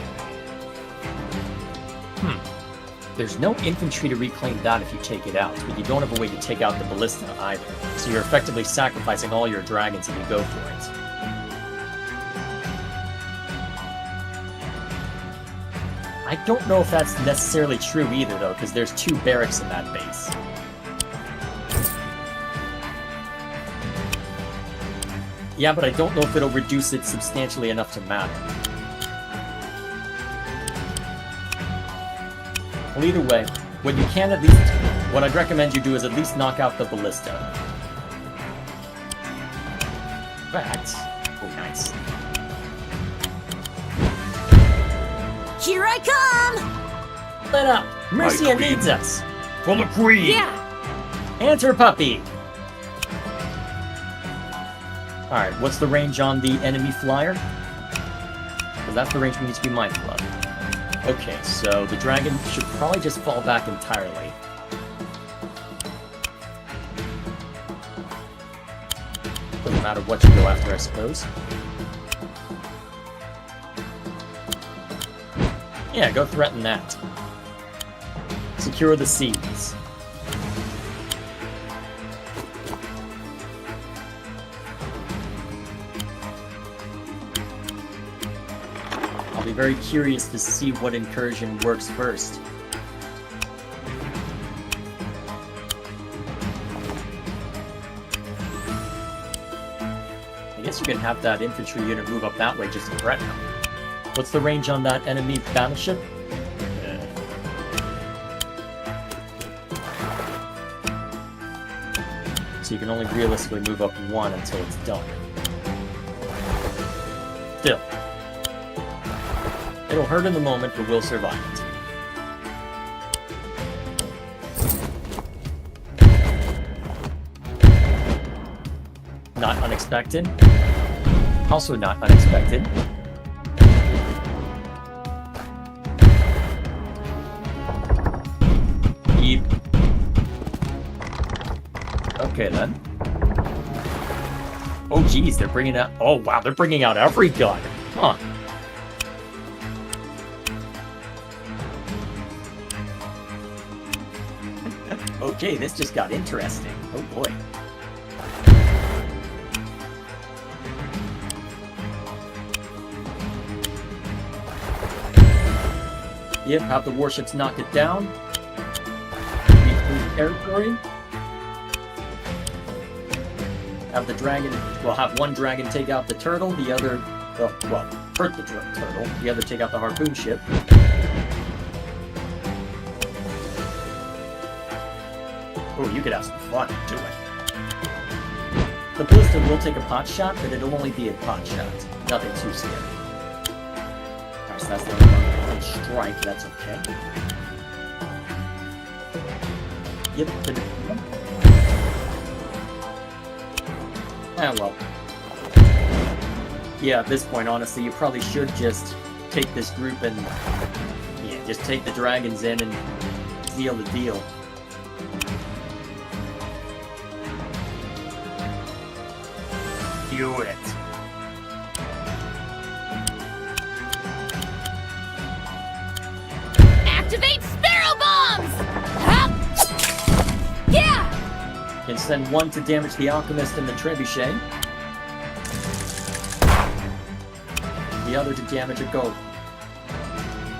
There's no infantry to reclaim that if you take it out, but you don't have a way to take out the ballista either. So you're effectively sacrificing all your dragons if you go for it. I don't know if that's necessarily true either, though, because there's 2 barracks in that base. Yeah, but I don't know if it'll reduce it substantially enough to matter. Well, either way, what you can what I'd recommend you do is at least knock out the ballista. Fact. Oh, nice. Here I come! Let up! Mercia queen. needs us! For the queen! Yeah! And her puppy! Alright, what's the range on the enemy flyer? Because that's the range we need to be mindful of. Okay, so the dragon should probably just fall back entirely. Doesn't matter what you go after, I suppose. Yeah, go threaten that. Secure the seas. I'll be very curious to see what incursion works first. I guess you can have that infantry unit move up that way just to threaten them. What's the range on that enemy battleship? So you can only realistically move up 1 until it's done. Still. It'll hurt in the moment, but we'll survive it. Not unexpected. Also not unexpected. Yeep. Okay then. Oh geez, they're bringing out... Oh wow, they're bringing out every gun. Huh. Okay, this just got interesting. Oh boy. Yep, have the warships knock it down. Reclaim territory. Have the dragon, well, have one dragon take out the turtle, the other, well, hurt the turtle, the other take out the harpoon ship. Oh, you could have some fun doing it. The ballista will take a pot shot, but it'll only be a pot shot. Nothing too scary. Alright, so that's the only one. Strike, that's okay. Yep. Ah, well. Yeah, at this point, honestly, you probably should just take this group and... Yeah, just take the dragons in and seal the deal. Do it. Activate Sparrow Bombs! Hup! Yeah! Can send one to damage the Alchemist and the Trebuchet. The other to damage a goat.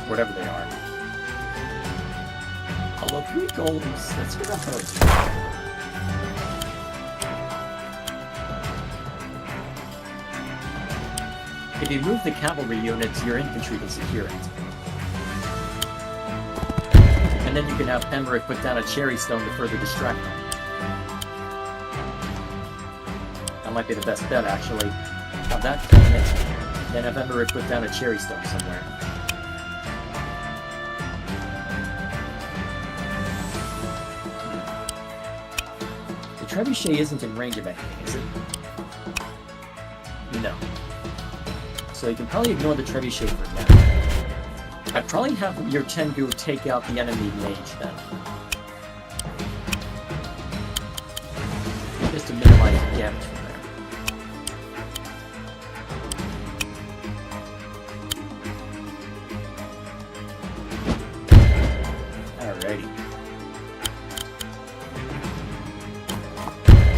Whatever they are. Although 3 golems, that's gonna hurt. If you move the cavalry units, your infantry can secure it. And then you can have Emmerich put down a cherry stone to further distract them. That might be the best bet, actually. Have that tournament, then have Emmerich put down a cherry stone somewhere. The trebuchet isn't in range of anything, is it? No. So you can probably ignore the trebuchet for now. I'd probably have your Tengu take out the enemy mage then. Just to minimize damage from there. Alrighty.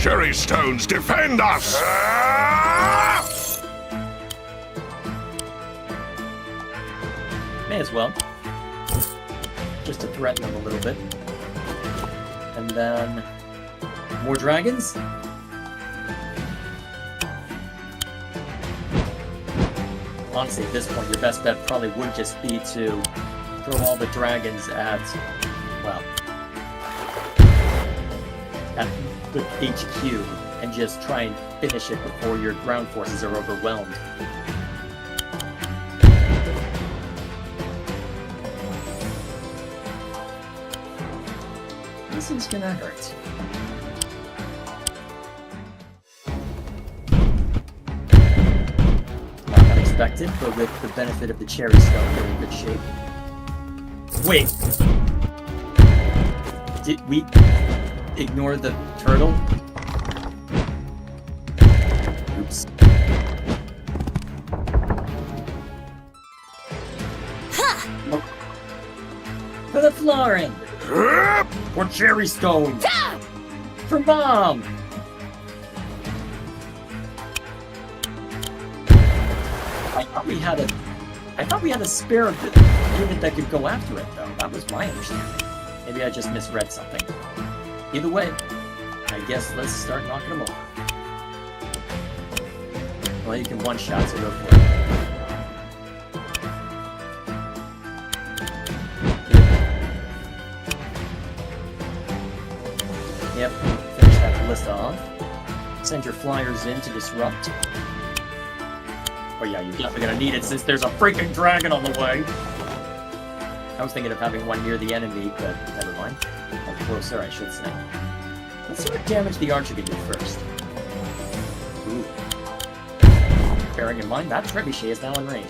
Cherry stones, defend us! May as well. Just to threaten them a little bit. And then... more dragons? Honestly, at this point, your best bet probably would just be to throw all the dragons at... well... at the HQ, and just try and finish it before your ground forces are overwhelmed. This is gonna hurt. Not unexpected, but with the benefit of the cherry stone, they're in good shape. Wait! Did we ignore the turtle? Oops. Oh. For the flooring! For cherry stone! For Mom! I thought we had a spare unit that could go after it, though. That was my understanding. Maybe I just misread something. Either way, I guess let's start knocking them over. Well, you can one-shot, so go for it. Yep, finish that list off. Send your flyers in to disrupt. Oh yeah, you're definitely gonna need it since there's a freaking dragon on the way. I was thinking of having one near the enemy, but never mind. Or closer, I should say. Let's see what damage the archer can do first. Ooh. Bearing in mind, that trebuchet is now in range.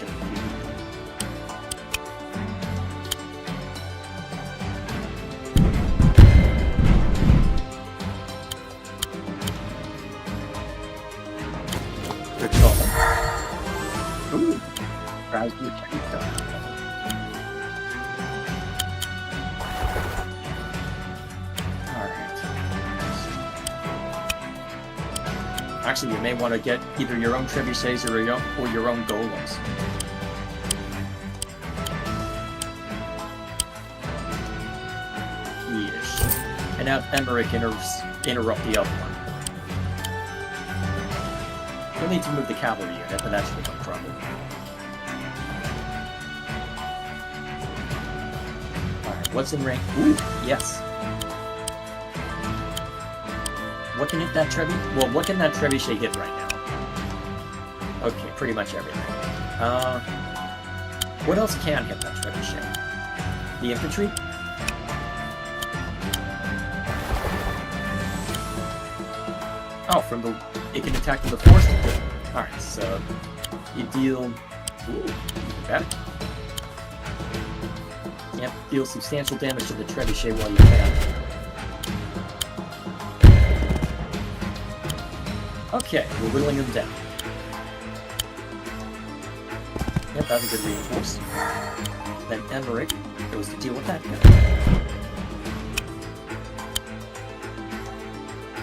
Good call. Ooh. Raspberry cherry stone. Actually, you may want to get either your own trebuchets or your own golems. Yeesh. And have Emmerich interrupt the other one. You'll need to move the cavalry unit, but that should be no trouble. Alright, what's in range? Ooh, yes. What can hit that trebuchet? Well, what can that trebuchet hit right now? Okay, pretty much everything. What else can hit that trebuchet? The infantry? Oh, from the... it can attack with the force. Alright, so... you deal... ooh, better. Yep, deal substantial damage to the trebuchet while you can. Okay, we're whittling them down. Yep, that's a good reinforce. Then Emmerich goes to deal with that guy.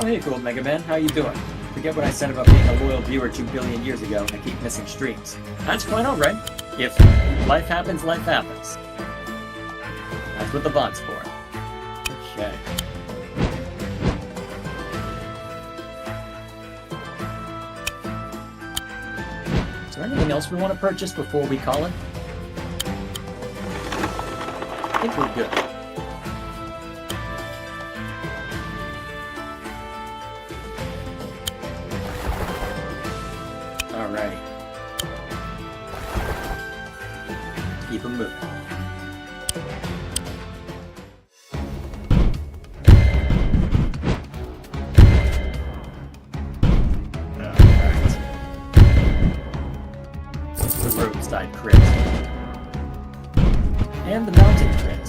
Oh hey, cool Mega Man, how you doing? Forget what I said about being a loyal viewer 2 billion years ago. I keep missing streams. That's quite alright. If life happens, life happens. That's what the bot's for. Okay. Is there anything else we want to purchase before we call it? I think we're good. Alrighty. Keep them moving. Alright. The roadside crit. And the mountain crit.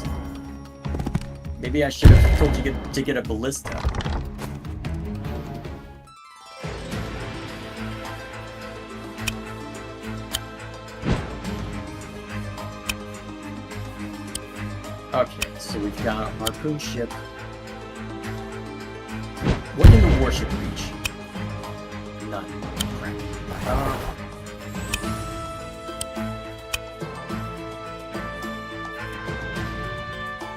Maybe I should have told you to get a ballista. Okay, so we've got a harpoon ship. What can the warship reach? None. Crap.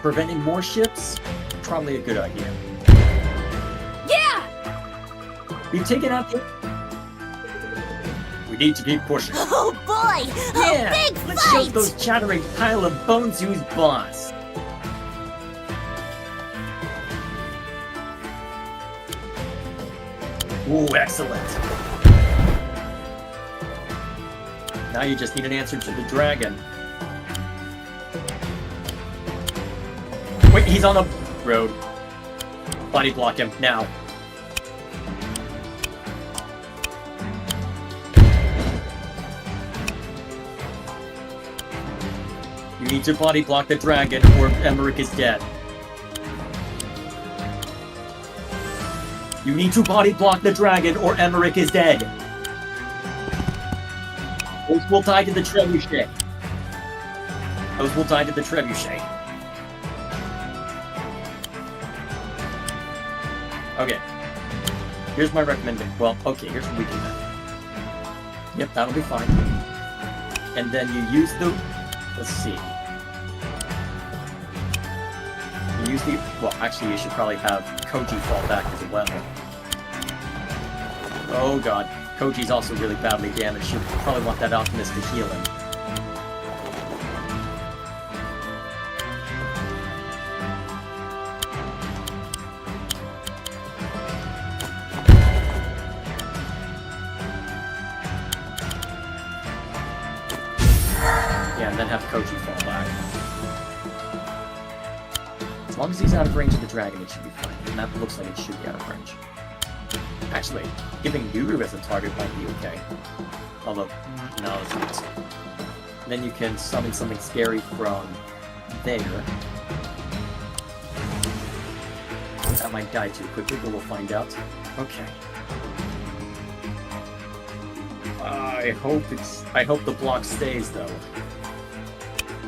Preventing more ships? Probably a good idea. Yeah! We've taken out the... We need to keep pushing. Oh boy! Yeah! A big Let's show fight! those chattering pile of bones who's boss. Ooh, excellent. Now you just need an answer to the dragon. Wait, he's on the road. Body block him, now. You need to body block the dragon or Emmerich is dead. You need to body block the dragon or Emmerich is dead. Those will die to the trebuchet. Those will die to the trebuchet. Okay. Here's my recommendation. Well, okay, here's what we do then. Yep, that'll be fine. And then you use the... Let's see. You use the... Well, actually, you should probably have Koji fall back as well. Oh god. Koji's also really badly damaged. You'll probably want that Optimist to heal him. Yeah, and then have Koji fall back. As long as he's out of range of the dragon, it should be fine. And that looks like it should be out of range. Actually, giving Yuru as a target might be okay. Although, no, it's not. Then you can summon something scary from there. That might die too quickly, but we'll find out. Okay. I hope the block stays, though.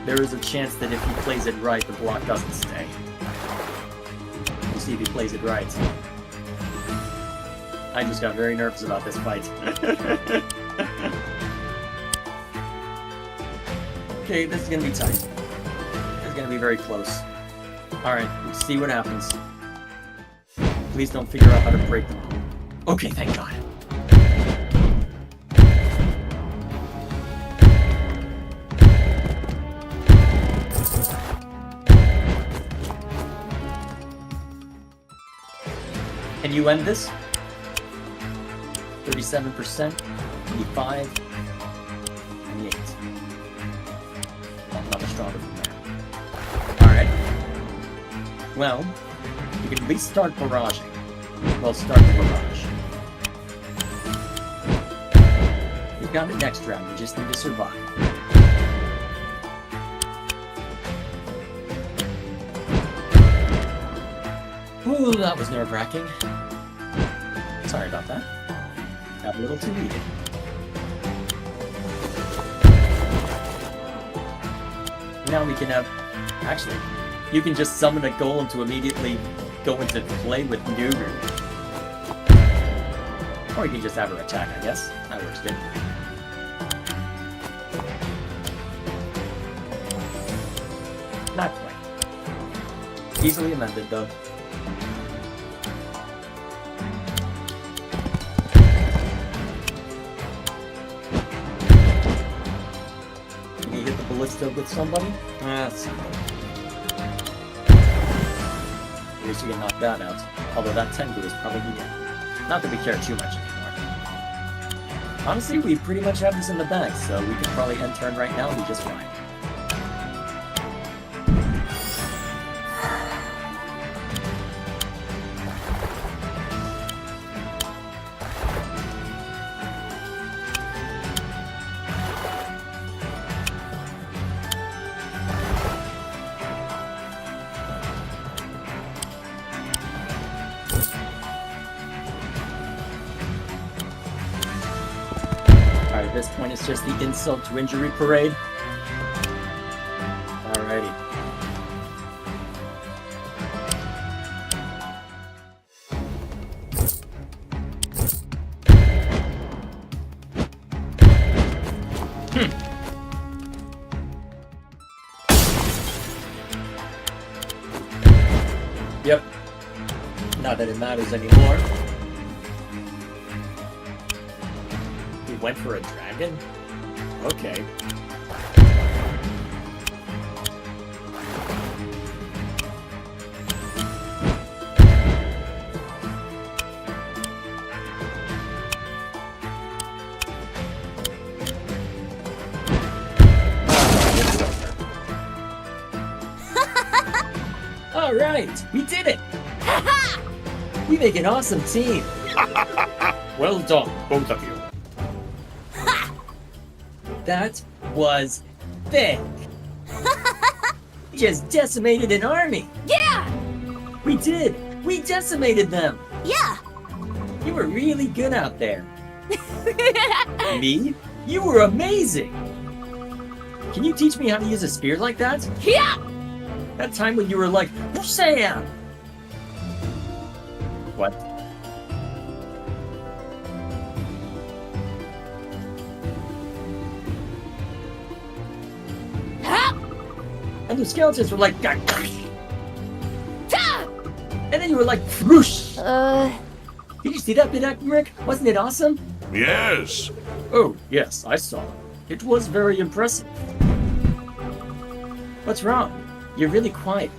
There is a chance that if he plays it right, the block doesn't stay. We'll see if he plays it right. I just got very nervous about this fight. Okay, this is gonna be tight. It's gonna be very close. Alright, let's see what happens. Please don't figure out how to break them. Okay, thank God. Can you end this? 37%, 25, 28. Well, not much stronger from there. Alright. Well, you can at least start barraging. Well, start the barrage. You've got it next round, you just need to survive. Ooh, that was nerve-wracking. Sorry about that. Got a little too eager. Now we can have... Actually, you can just summon a golem to immediately go into play with Nuru. Or you can just have her attack, I guess. That works good. Not quite. Easily amended, though. Can you hit the ballista with somebody? That's simple. At least you can knock that out. Although that Tengu is probably dead. Not that we care too much anymore. Honestly, we pretty much have this in the bag, so we could probably end turn right now and be just fine. At this point, it's just the insult to injury parade. Alrighty. Yep. Not that it matters anymore. Went for a dragon? Okay. Alright, we did it! We make an awesome team! Well done, both of you. That was thick. We just decimated an army. Yeah! We did. We decimated them. Yeah! You were really good out there. Me? You were amazing. Can you teach me how to use a spear like that? Yeah! That time when you were like, Sam. What? And the skeletons were like, and then you were like, whoosh. Did you see that bit, Rick? Wasn't it awesome? Yes. Oh, yes, I saw it. It was very impressive. What's wrong? You're really quiet.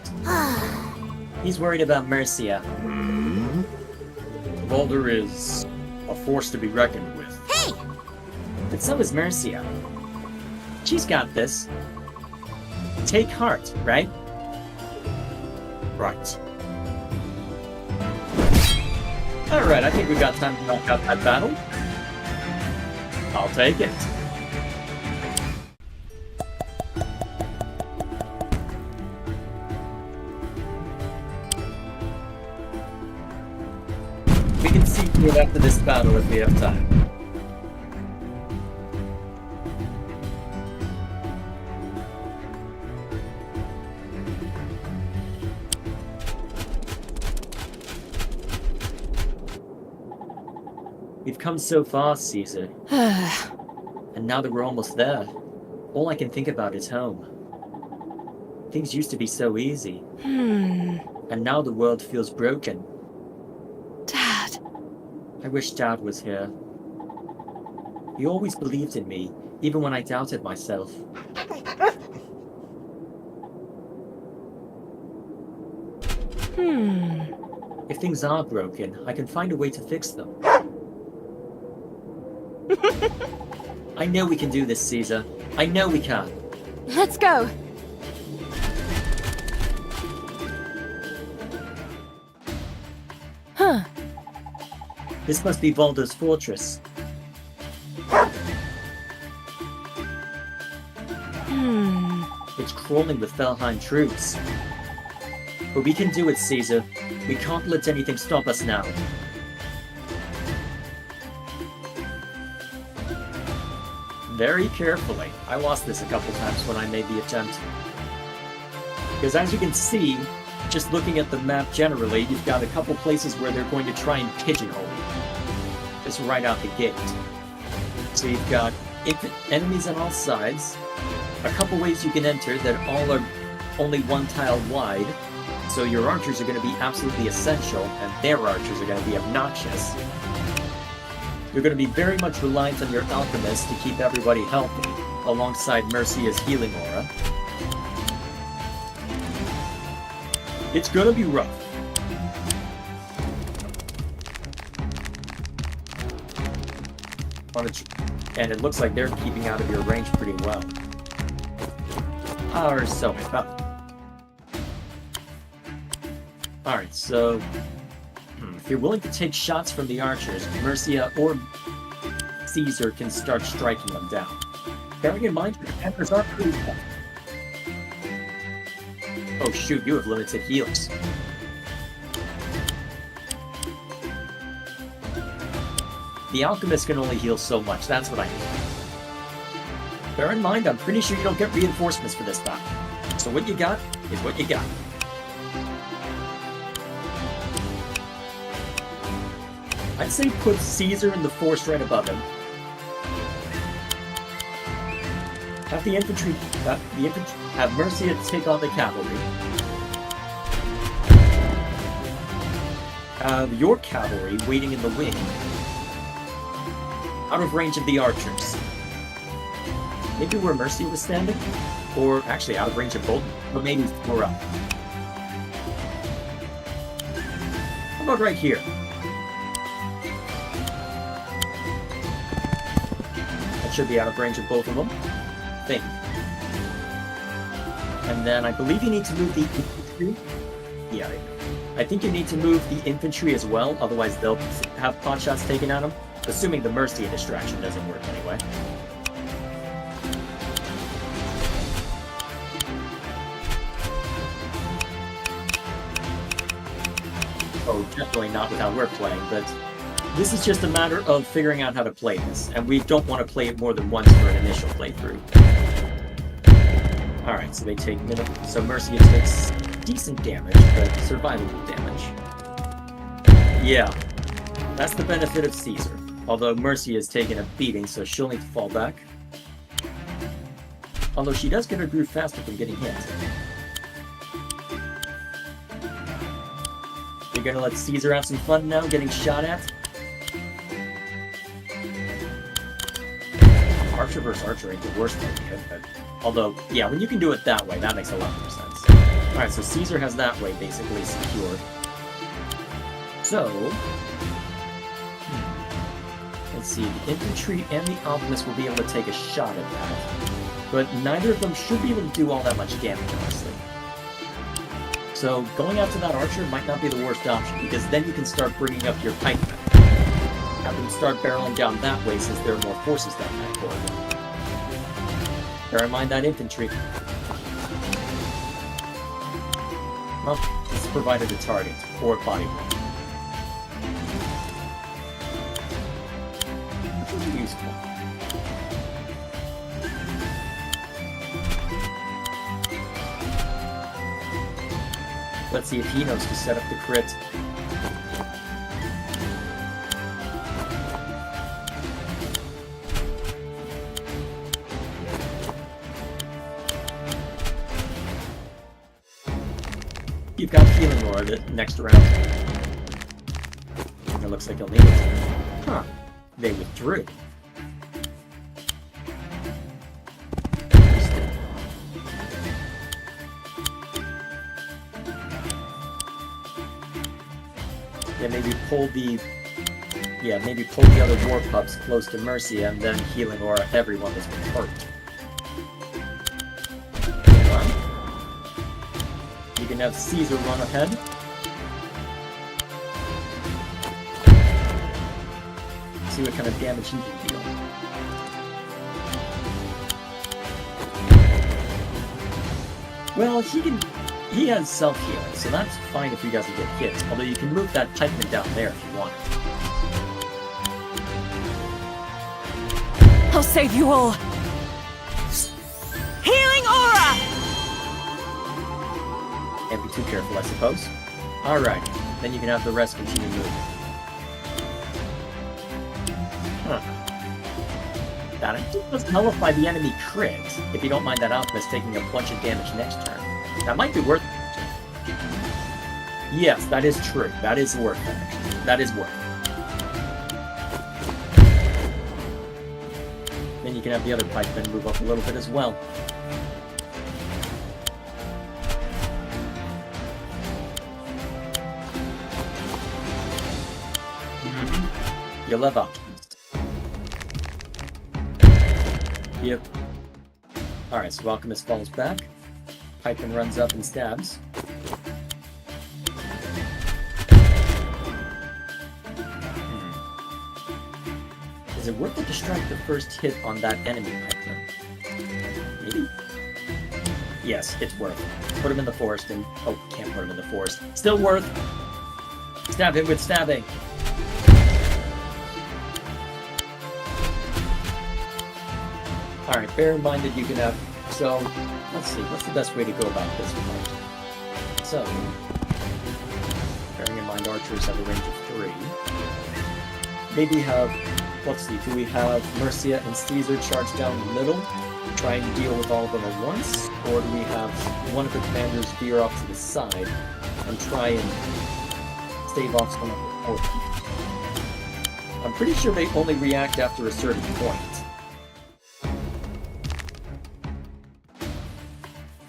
He's worried about Mercia. Baldur is a force to be reckoned with. Hey! But so is Mercia. She's got this. Take heart, right? Right. Alright, I think we got time to knock out that battle. I'll take it. We can see through it after this battle if we have time. We've come so far, Caesar. And now that we're almost there, all I can think about is home. Things used to be so easy. And now the world feels broken. Dad. I wish Dad was here. He always believed in me, even when I doubted myself. If things are broken, I can find a way to fix them. I know we can do this, Caesar. I know we can. Let's go. Huh. This must be Baldur's fortress. It's crawling with Felheimn troops. But we can do it, Caesar. We can't let anything stop us now. very carefully. I lost this a couple times when I made the attempt. Because as you can see, just looking at the map generally, you've got a couple places where they're going to try and pigeonhole you. Just right out the gate. So you've got enemies on all sides, a couple ways you can enter that all are only one tile wide, so your archers are going to be absolutely essential, and their archers are going to be obnoxious. You're going to be very much reliant on your alchemist to keep everybody healthy, alongside Mercia's healing aura. It's going to be rough. And it looks like they're keeping out of your range pretty well. Or so I thought. Alright, so if you're willing to take shots from the archers, Mercia or Caesar can start striking them down. Bearing in mind, your defenders are pretty tough. Oh shoot, you have limited heals. The alchemist can only heal so much, that's what I mean. Bear in mind, I'm pretty sure you don't get reinforcements for this battle. So what you got is what you got. I'd say put Caesar in the force right above him. Have the infantry have Mercia take on the cavalry. Have your cavalry waiting in the wing, out of range of the archers. Maybe where Mercia was standing? Or actually out of range of both, but maybe 4 up. How about right here? That should be out of range of both of them. I think. And then I believe you need to move the infantry. Yeah, I think you need to move the infantry as well, otherwise they'll have pot shots taken at them. Assuming the Mercia distraction doesn't work anyway. Oh, definitely not with how we're playing, but this is just a matter of figuring out how to play this, and we don't want to play it more than once for an initial playthrough. Alright, so they take so Mercia takes decent damage, but survivable damage. Yeah, that's the benefit of Caesar. Although Mercia has taken a beating, so she'll need to fall back. Although she does get her groove faster from getting hit. You're gonna let Caesar have some fun now, getting shot at? Archer versus archer ain't the worst idea, but... Although, yeah, when you can do it that way, that makes a lot more sense. Alright, so Caesar has that way basically secured. So... let's see, the infantry and the alchemist will be able to take a shot at that. But neither of them should be able to do all that much damage, honestly. So going after that archer might not be the worst option, because then you can start bringing up your pikemen. Have them start barreling down that way since there are more forces down that corridor. Bear in mind that infantry. Well, it's provided a target, or a body blow. Which would be useful. Let's see if he knows to set up the crit. You've got healing aura the next round. It looks like he'll need it. Huh. They withdrew. Yeah, maybe pull the other war pups close to Mercia and then healing aura everyone that's been hurt. You can have Caesar run ahead. See what kind of damage he can deal. Well, he has self-healing, so that's fine if he doesn't get hit, although you can move that pikeman down there if you want it. I'll save you all. Can't be too careful, I suppose. Alright, then you can have the rest continue moving. Huh. That I think does nullify the enemy crit, if you don't mind that Alchemist taking a bunch of damage next turn. That might be worth it. Yes, that is true. That is worth it, actually. That is worth it. Then you can have the other pikemen move up a little bit as well. You'll have options. Yep. Alright, so Alchemist falls back. Pikeman runs up and stabs. Is it worth it to strike the first hit on that enemy pikeman? Maybe? Yes, it's worth it. Put him in the forest and... Oh, can't put him in the forest. Still worth! Stab him with stabbing! Alright, bear in mind that you can have... So, let's see, what's the best way to go about this fight? So, bearing in mind archers have a range of 3. Maybe have... Let's see, do we have Mercia and Caesar charge down the middle, try and deal with all of them at once? Or do we have one of the commanders veer off to the side and try and stave off some of the fourth? I'm pretty sure they only react after a certain point.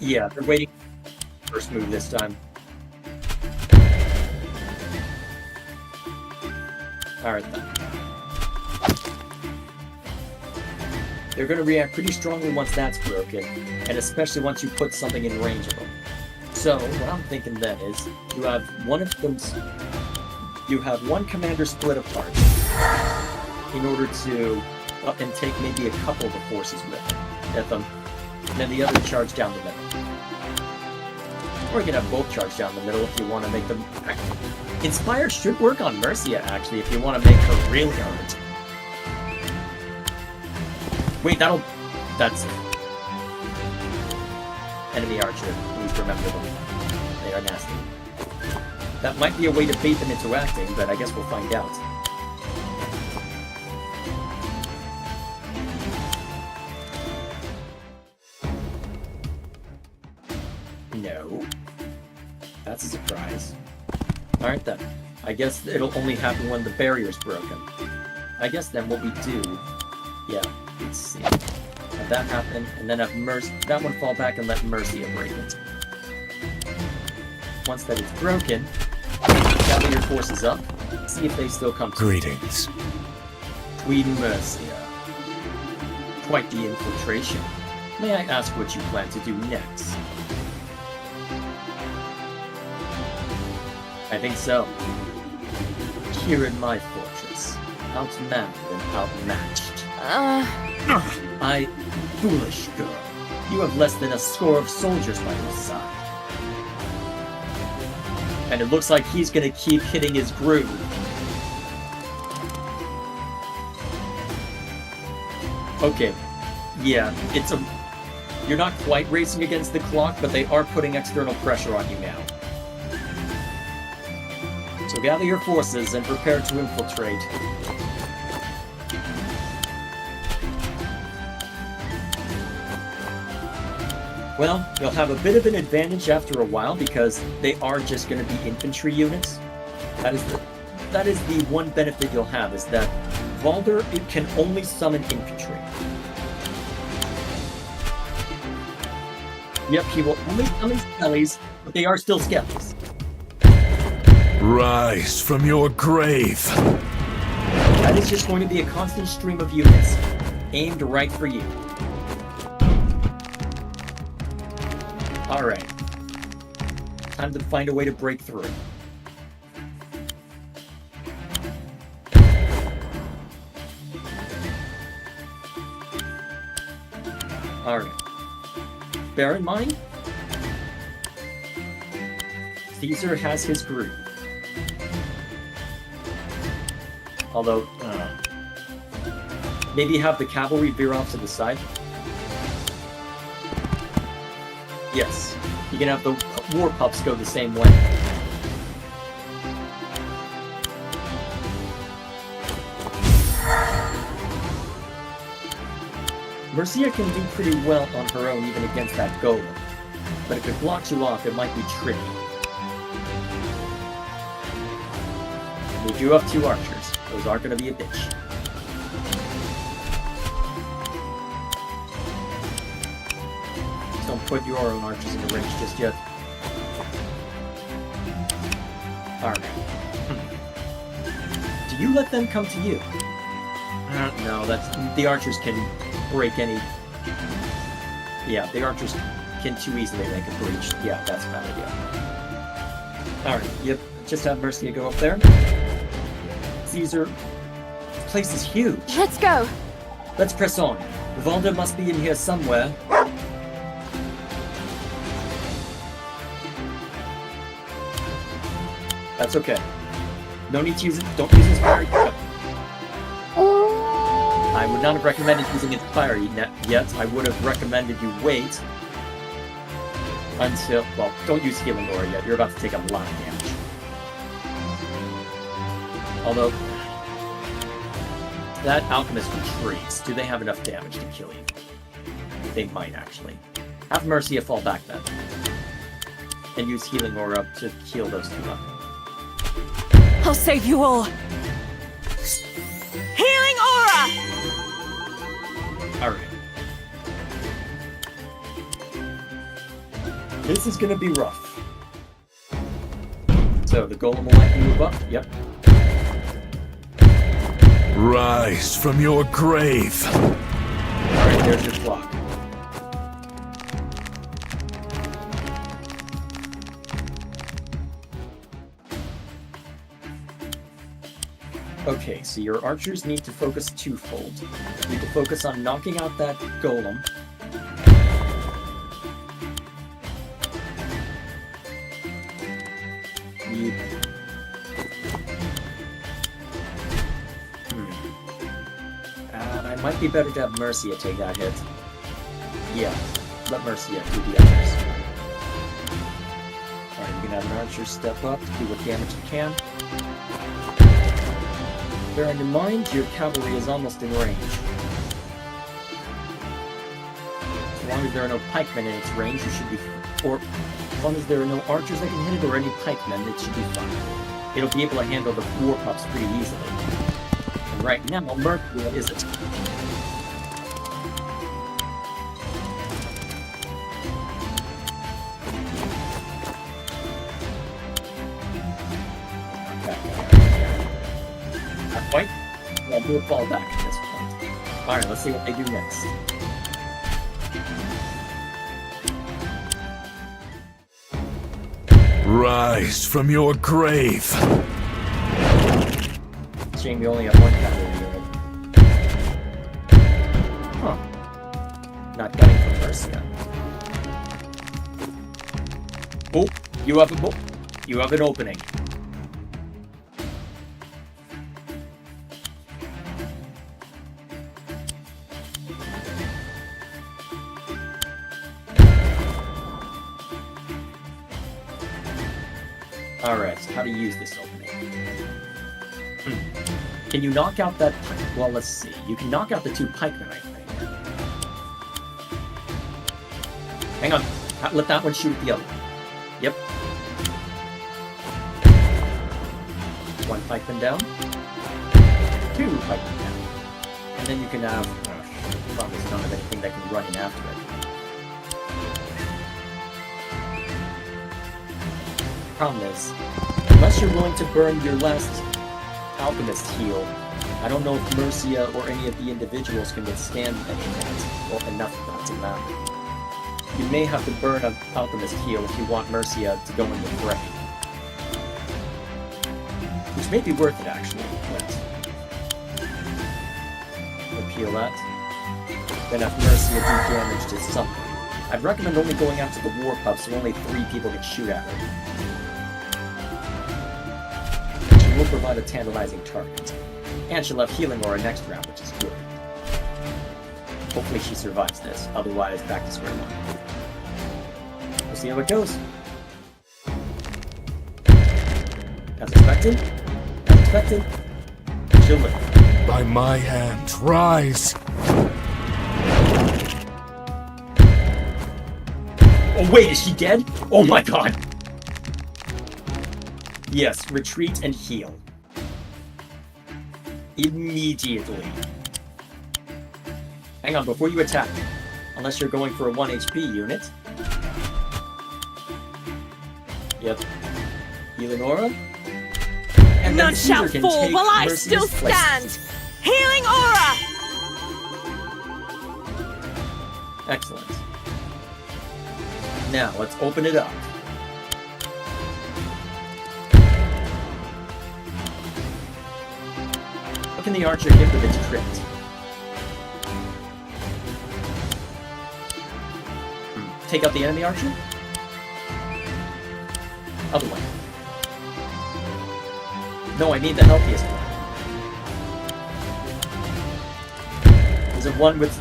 Yeah, they're waiting for the first move this time. Alright then. They're going to react pretty strongly once that's broken, and especially once you put something in range of them. So, what I'm thinking then is, you have one of them... You have one commander split apart in order to... and take maybe a couple of the forces with them. And then the other charge down the middle. Or you can have both charge down the middle if you want to make them... Inspire should work on Mercia, actually, if you want to make her really hard. Wait, that'll... That's... Enemy archer. Please remember them. They are nasty. That might be a way to bait them into acting, but I guess we'll find out. No. That's a surprise. Alright then. I guess it'll only happen when the barrier's broken. I guess then what we do... Yeah, let's see. Have that happen, and then have that one fall back and let Mercia break it. Once that is broken, gather your forces up, see if they still come to Greetings. Queen Mercia. Quite the infiltration. May I ask what you plan to do next? I think so. Here in my fortress, outmanned and outmatched. Foolish girl. You have less than a score of soldiers by your side. And it looks like he's gonna keep hitting his groove. Okay. Yeah, it's a... You're not quite racing against the clock, but they are putting external pressure on you now. So gather your forces and prepare to infiltrate. Well, you'll have a bit of an advantage after a while because they are just going to be infantry units. That is the one benefit you'll have, is that Valder, it can only summon infantry. Yep, he will only summon skellies, but they are still skellies. Rise from your grave. That is just going to be a constant stream of units, aimed right for you. Alright. Time to find a way to break through. Alright. Bear in mind, Caesar has his groove. Although, maybe have the cavalry veer off to the side. Yes. You can have the war pups go the same way. Mercia can do pretty well on her own even against that golem. But if it blocks you off, it might be tricky. We do have 2 archers. Those aren't going to be a bitch. Just don't put your own archers in the range just yet. Alright. Do you let them come to you? No, that's... The archers can break any... Yeah, the archers can too easily make a breach. Yeah, that's a bad idea. Alright, yep. Just have Mercia go up there. Caesar... This place is huge. Let's go. Let's press on. Valda must be in here somewhere. That's okay. No need to use it. Don't use Inspire yet. I would not have recommended using Inspire yet. I would have recommended you wait until... Well, don't use Healing Aura yet. You're about to take a lot of damage. Although... That Alchemist retreats. Do they have enough damage to kill you? They might, actually. Have Mercia fall back, then. And use Healing Aura to heal those 2 up. I'll save you all. Healing aura! Alright. This is gonna be rough. So, the golem will let you move up? Yep. Rise from your grave. Alright, there's your clock. Okay, so your archers need to focus twofold. You need to focus on knocking out that golem. You... It might be better to have Mercia take that hit. Yeah, let Mercia do the others. Alright, you can have an archer step up to do what damage you can. Bearing in mind, your cavalry is almost in range. As long as there are no pikemen in its range, you should be... Or, as long as there are no archers that can hit it or any pikemen, it should be fine. It'll be able to handle the war pups pretty easily. And right now, Mercia isn't. Fight? Yeah, we'll fall back at this point. Alright, let's see what they do next. Rise from your grave. Shame you only have 1 cavalry unit. Huh. Not getting from Mercia. Oh, you have an opening. Alright, how to use this opening. Can you knock out that... Well, let's see. You can knock out the 2 pikemen, I think. Hang on. Let that one shoot the other. Yep. 1 pikeman down. 2 pikemen down. And then you can have... Probably none of anything that can run in after it. Problem is, unless you're willing to burn your last alchemist heal, I don't know if Mercia or any of the individuals can withstand any of that, or enough of that to matter. You may have to burn an alchemist heal if you want Mercia to go in the fray. Which may be worth it, actually, but... Repeal that. Then have Mercia do damage to something. I'd recommend only going after the war pup so only 3 people can shoot at her. Will provide a tantalizing target. And she'll have Healing Aura next round, which is good. Hopefully she survives this, otherwise back to square one. We'll see how it goes. As expected. As expected. She'll live. By my hand, rise! Oh wait, is she dead? Oh my god! Yes, retreat and heal. Immediately. Hang on, before you attack. Unless you're going for a 1 HP unit. Yep. Eleonora? And None Caesar shall can fall take while I Mercy's still place. stand! Healing aura! Excellent. Now, let's open it up. What can the archer give with its crit? Take out the enemy archer? Other one. No, I need the healthiest one.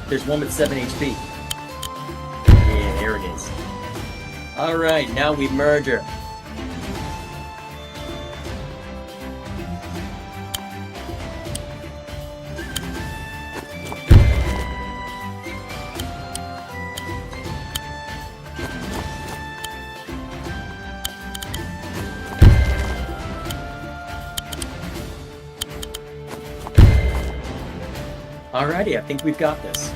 There's one with 7 HP. Yeah, there it is. Alright, now we murder. Alrighty, I think we've got this.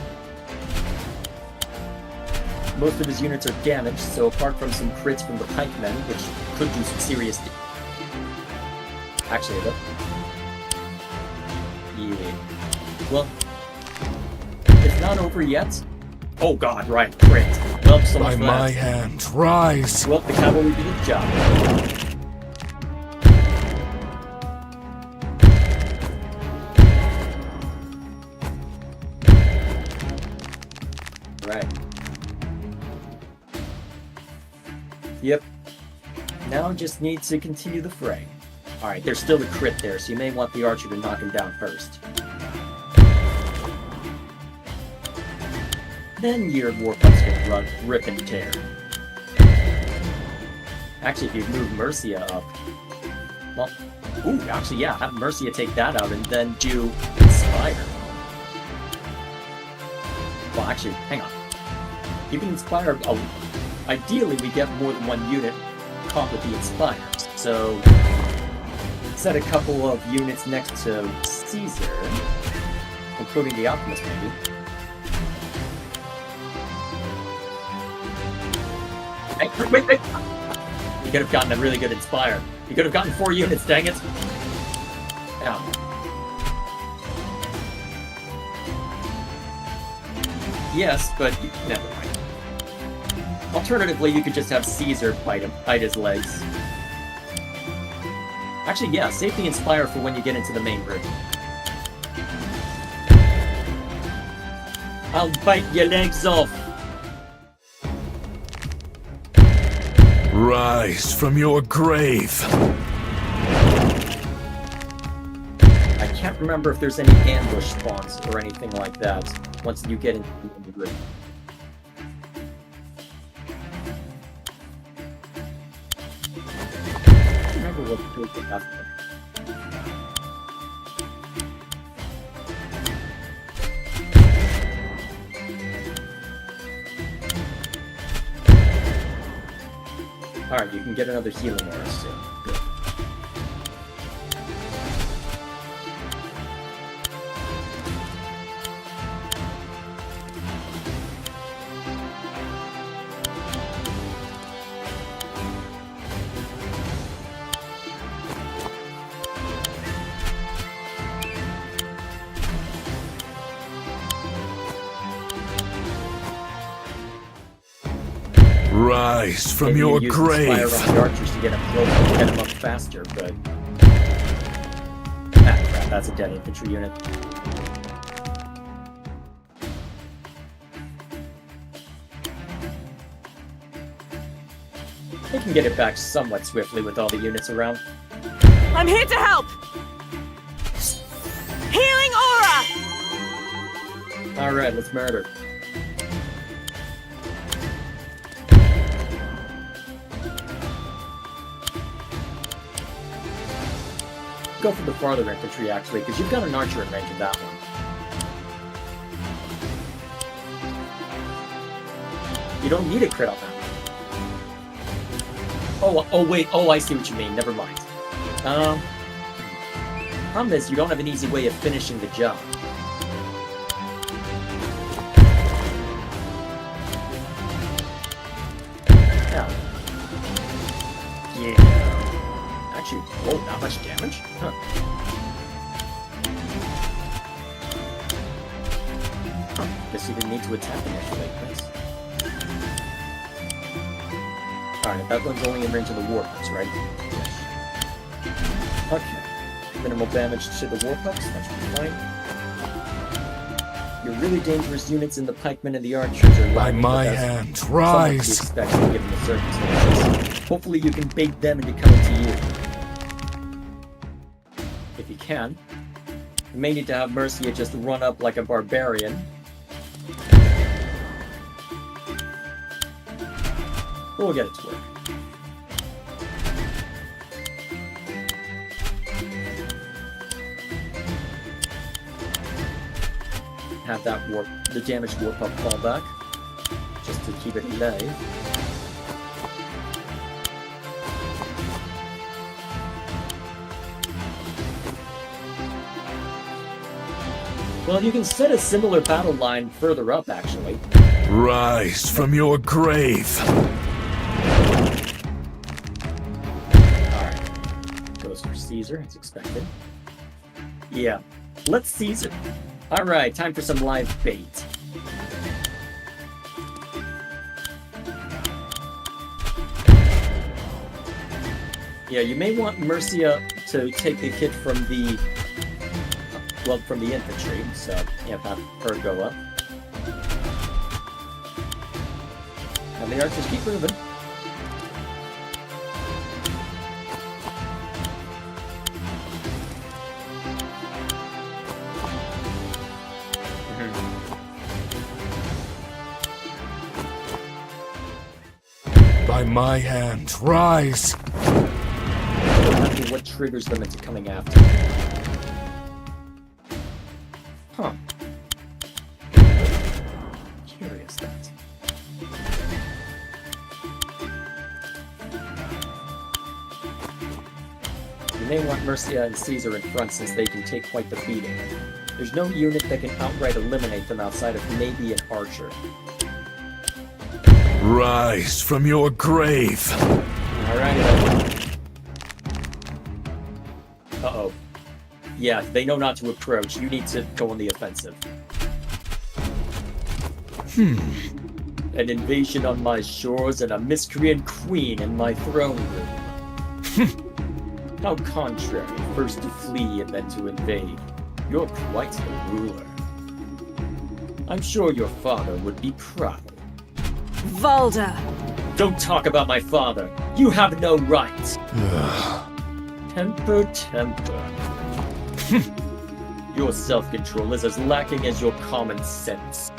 Most of his units are damaged, so apart from some crits from the pikemen, which could do some serious Actually, though. Yeah. Well, it's not over yet. Oh god, right, crit. Well, so much By for my that. hand, rise! Well, the cavalry did its job. Right. Yep. Now just need to continue the fray. Alright, there's still a crit there, so you may want the archer to knock him down first. Then your warpikes can rip and tear. Actually, if you move Mercia up... Well, ooh, actually, yeah, have Mercia take that out and then do Inspire. Well, actually, hang on. You can Inspire... ideally, we get more than one unit caught with the Inspire. So, set a couple of units next to Caesar, including the Alchemist, maybe. Hey, wait! You could have gotten a really good Inspire. You could have gotten 4 units, dang it! Ow. Yes, but never mind. Alternatively, you could just have Caesar bite his legs. Actually, yeah, save the Inspire for when you get into the main room. I'll bite your legs off! Rise from your grave! I can't remember if there's any ambush spawns or anything like that once you get into the room. I don't remember what to do after. Alright, you can get another healing aura soon. Good. Rise from Maybe your you use Inspire grave! on the archers to get them closer, get them up faster, but... Ah, crap, that's a dead infantry unit. They can get it back somewhat swiftly with all the units around. I'm here to help! Healing aura! Alright, let's murder. go for the farther infantry, actually, because you've got an archer in range of that one. You don't need a crit on that one. Oh, wait. Oh, I see what you mean. Never mind. Problem is, you don't have an easy way of finishing the job. Yeah. Actually, whoa, not much damage? Huh. Guess you didn't need to attack initially. Nice. Alright, that one's only in range of the warpucks, right? Yes. Okay. Minimal damage to the warpucks, that should be fine. Your really dangerous units in the pikemen and the archers are By my hand, rise! Expected given the circumstances. Hopefully you can bait them into coming to you. If you can. You may need to have Mercia just run up like a barbarian. We'll get it to work. Have that the damaged warp up fall back, just to keep it alive. Well, you can set a similar battle line further up, actually. Rise from your grave! Alright. Goes for Caesar, as expected. Yeah. Let's Caesar. Alright, time for some live bait. Yeah, you may want Mercia to take the hit from the... well, from the infantry, so yeah, have her go up. And the archers keep moving. By my hand, rise! What triggers them into coming after you. Huh. Curious, that. You may want Mercia and Caesar in front since they can take quite the beating. There's no unit that can outright eliminate them outside of maybe an archer. Rise from your grave! Alrighty then. Uh-oh. Yeah, they know not to approach. You need to go on the offensive. An invasion on my shores and a miscreant queen in my throne room. How contrary, first to flee and then to invade. You're quite the ruler. I'm sure your father would be proud. Valda! Don't talk about my father. You have no right. Temper. Your self-control is as lacking as your common sense.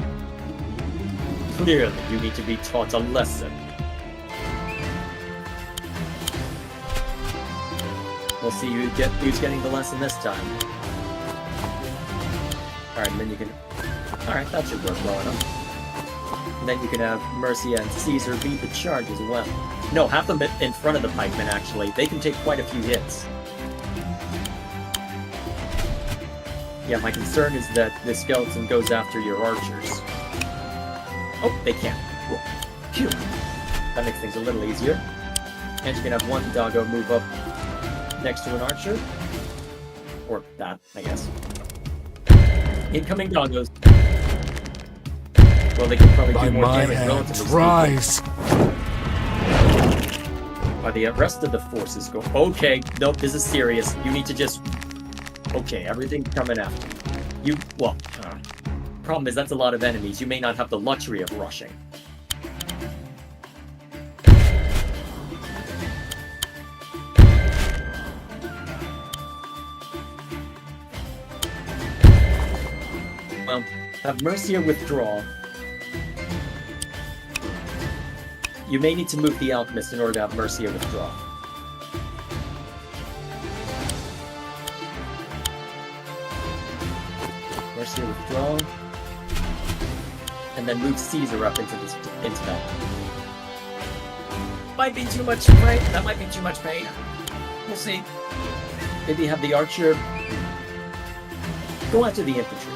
Clearly, you need to be taught a lesson. We'll see who's getting the lesson this time. Alright, and then you can... Alright, that should work well enough. And then you can have Mercia and Caesar beat the charge as well. No, have them in front of the pikemen, actually. They can take quite a few hits. Yeah, my concern is that the skeleton goes after your archers. Oh, they can't. Cool. Phew. That makes things a little easier. And you can have one doggo move up next to an archer. Or that, I guess. Incoming doggos. Well, they can probably do more damage relatively rise! While the rest of the forces go... Okay, nope, this is serious. You need to just... Okay, everything's coming after you. Well, problem is that's a lot of enemies. You may not have the luxury of rushing. Well, have Mercia withdraw. You may need to move the Alchemist in order to have Mercia withdraw. Mercia withdraw. And then move Caesar up into that. Might be too much pain. That might be too much pain. We'll see. Maybe have the archer go after the infantry.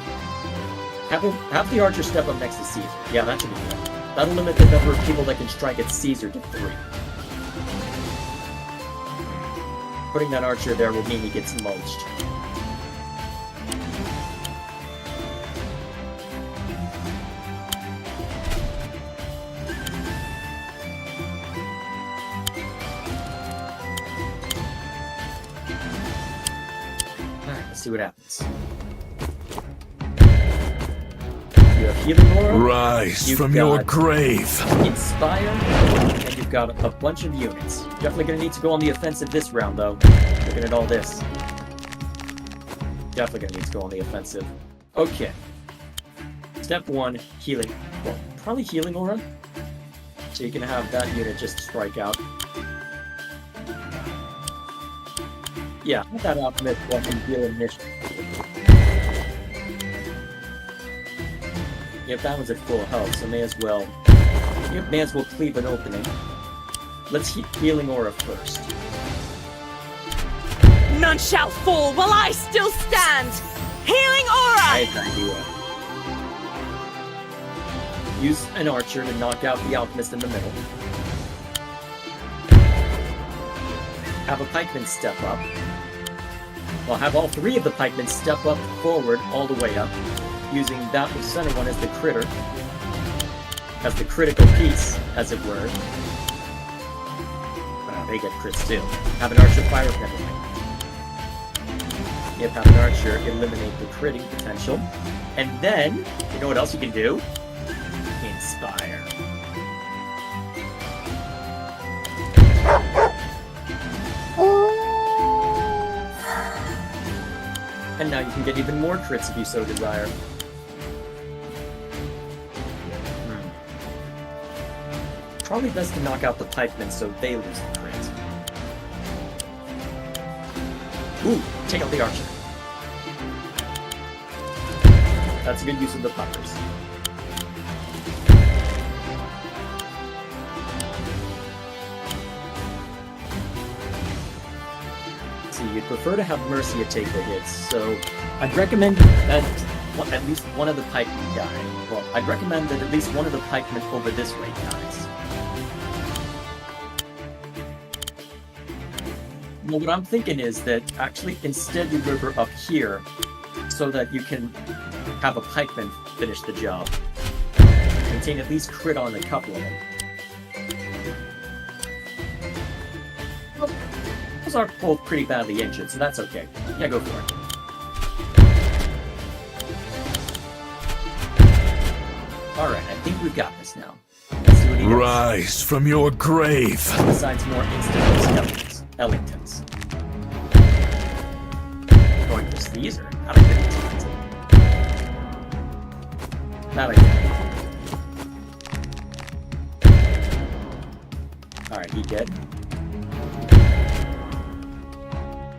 Have the archer step up next to Caesar. Yeah, that should be good. That'll limit the number of people that can strike at Caesar to 3. Putting that archer there will mean he gets mulched. Alright, let's see what happens. You have Healing Aura. Rise You've from your got grave. Inspire, and you've got a bunch of units. Definitely going to need to go on the offensive this round, though. Looking at all this. Definitely going to need to go on the offensive. Okay. Step 1, healing. Well, probably Healing Aura. So you can have that unit just strike out. Yeah, put that Optimist one and heal initiative. Yep, that one's at full health, so may as well cleave an opening. Let's Healing Aura first. None shall fall while I still stand! Healing Aura! I have an idea. Use an archer to knock out the alchemist in the middle. Have a pikeman step up. Well, have all 3 of the pikemen step up forward all the way up, using that center one as the critter, as the critical piece, as it were. They get crits too. Have an archer fire penalty. Yep, have an archer eliminate the critting potential. And then, you know what else you can do? Inspire. And now you can get even more crits if you so desire. Probably best to knock out the pikemen so they lose the crit. Ooh, take out the archer. That's a good use of the puppers. See, you'd prefer to have Mercia take the hits, so I'd recommend that at least one of the pikemen die. Well, I'd recommend that at least one of the pikemen over this way dies. Well, what I'm thinking is that actually instead you move her up here so that you can have a pikeman finish the job. Maintain at least crit on a couple of them. Well, those are both pretty badly injured, so that's okay. Yeah, go for it. Alright, I think we've got this now. Let's see what he does. Rise from your grave. Besides more instant skeletons. Ellingtons. Going for Caesar. How do I get it? That I get. Alright, he dead.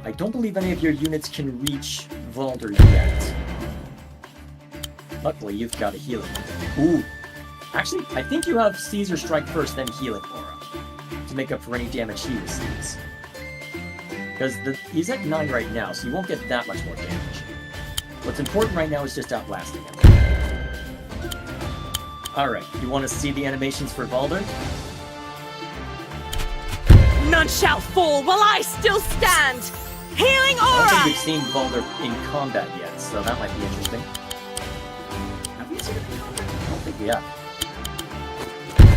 I don't believe any of your units can reach Valder yet. Luckily, you've got a healing. Ooh. Actually, I think you have Caesar strike first, then Healing Aura. To make up for any damage he receives. Because he's at 9 right now, so you won't get that much more damage. What's important right now is just outlasting him. Alright, you want to see the animations for Valder? None shall fall while I still stand! Healing I don't think Aura! we've seen Valder in combat yet, so that might be interesting. Have we seen him in combat? I don't think we have.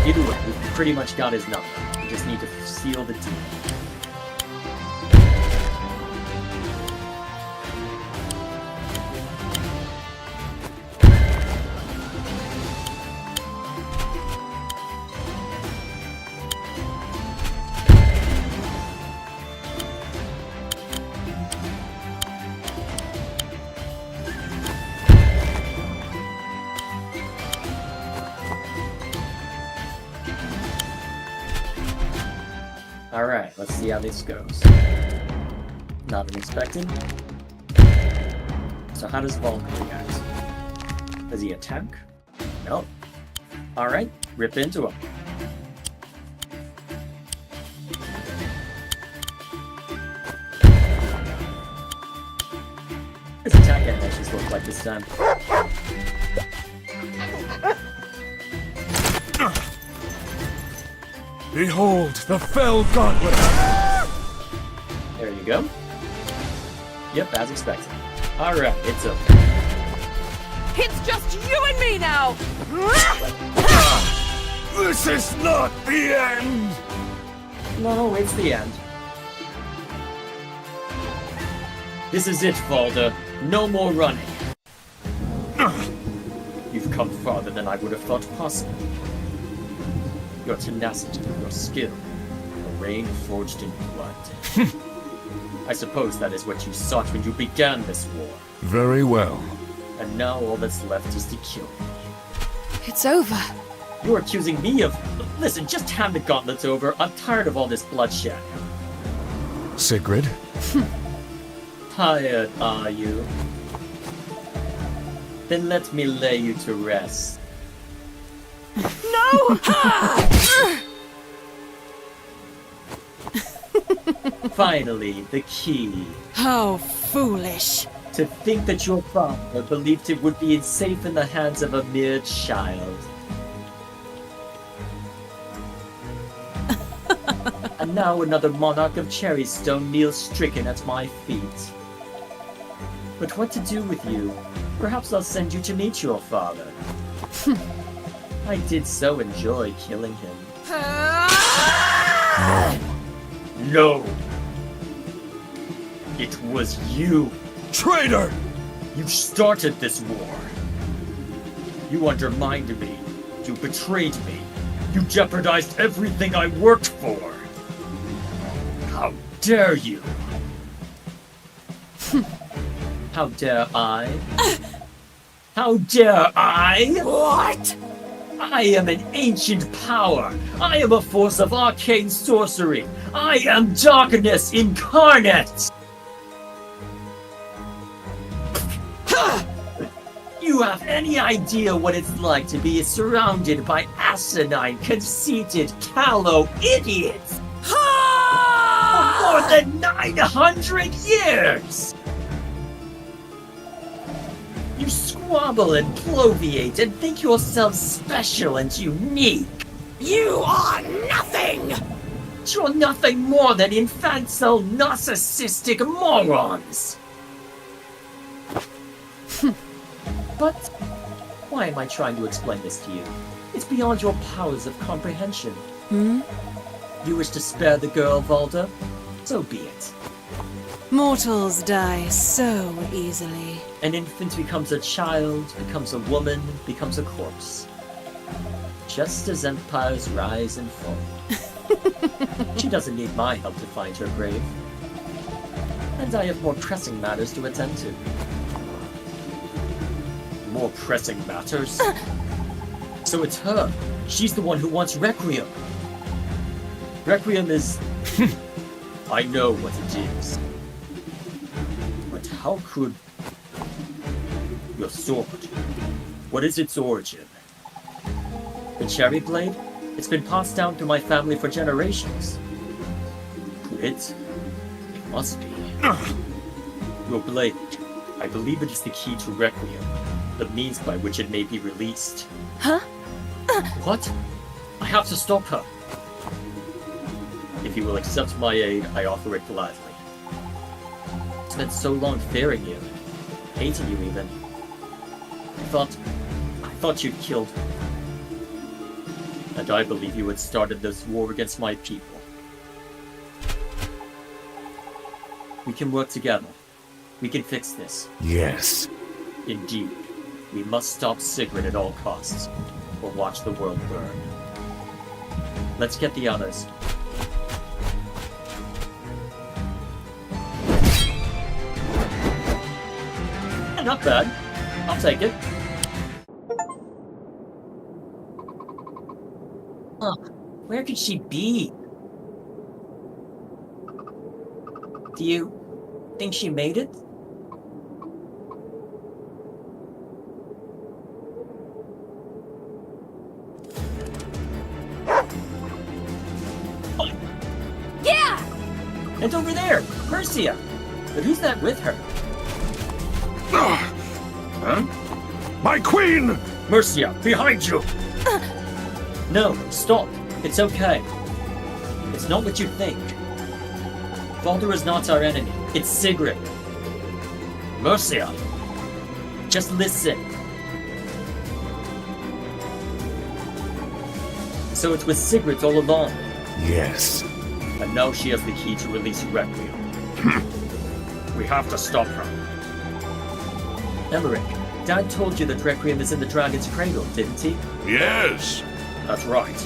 Either way, we've pretty much got his number. We just need to seal the deal. Alright, let's see how this goes. Not unexpected. So how does Valk react? Does he attack? No. Alright, rip into him. His attack animations look like this time. Behold the fell gauntlet! There you go. Yep, as expected. Alright, it's over. It's just you and me now! This is not the end! No, it's the end. This is it, Valda. No more running. You've come farther than I would have thought possible. Your tenacity, your skill, a reign forged in blood. I suppose that is what you sought when you began this war. Very well. And now all that's left is to kill me. It's over. You're accusing me of... Listen, just hand the gauntlets over. I'm tired of all this bloodshed. Sigrid? Tired, are you? Then let me lay you to rest. No! Finally, the key. How foolish. To think that your father believed it would be safe in the hands of a mere child. And now another monarch of Cherrystone kneels stricken at my feet. But what to do with you? Perhaps I'll send you to meet your father. I did so enjoy killing him. No! It was you! Traitor! You started this war! You undermined me. You betrayed me. You jeopardized everything I worked for! How dare you! How dare I? How dare I? What? I am an ancient power. I am a force of arcane sorcery. I am darkness incarnate. You have any idea what it's like to be surrounded by asinine, conceited, callow idiots? For more than 900 years! You squabble and bloviate and think yourself special and unique. You are nothing! You're nothing more than infantile, narcissistic morons! But why am I trying to explain this to you? It's beyond your powers of comprehension. You wish to spare the girl, Valda? So be it. Mortals die so easily. An infant becomes a child, becomes a woman, becomes a corpse. Just as empires rise and fall. She doesn't need my help to find her grave. And I have more pressing matters to attend to. More pressing matters? So it's her. She's the one who wants Requiem. Requiem is... I know what it is. But how could... Your sword. What is its origin? The cherry blade? It's been passed down through my family for generations. Could it? It must be. Your blade. I believe it is the key to Requiem. The means by which it may be released. Huh? What? I have to stop her. If you will accept my aid, I offer it gladly. I spent so long fearing you. Hating you even. I thought you'd killed me. And I believe you had started this war against my people. We can work together. We can fix this. Yes. Indeed. We must stop Sigrid at all costs, or watch the world burn. Let's get the others. Not bad. I'll take it. Where could she be? Do you think she made it? And over there, Mercia! But who's that with her? Huh? My queen! Mercia, behind you! No, stop. It's okay. It's not what you think. Baldur is not our enemy. It's Sigrid. Mercia, just listen. So it's with Sigrid all along. Yes. And now she has the key to release Requiem. We have to stop her. Emmerich, Dad told you that Requiem is in the dragon's cradle, didn't he? Yes. That's right.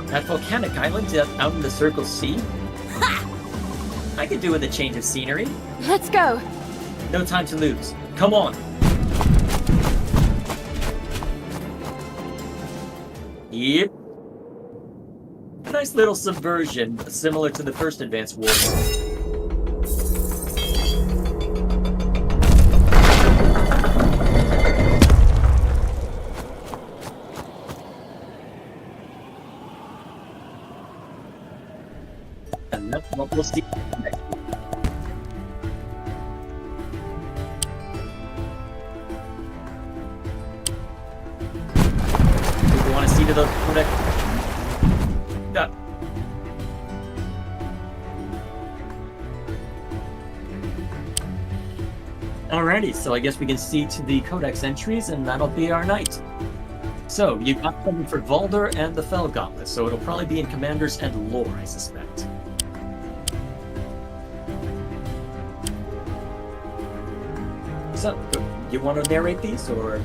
That volcanic island out in the Circle Sea? I could do with a change of scenery. Let's go. No time to lose. Come on. Yep. Nice little subversion, similar to the first Advance Wars. And that's what we'll see next week. If you want to see to the codex. Alrighty, so I guess we can see to the codex entries, and that'll be our night. So, you got something for Baldur and the Fell Gauntlet, so it'll probably be in Commanders and Lore, I suspect. So, you want to narrate these, or...?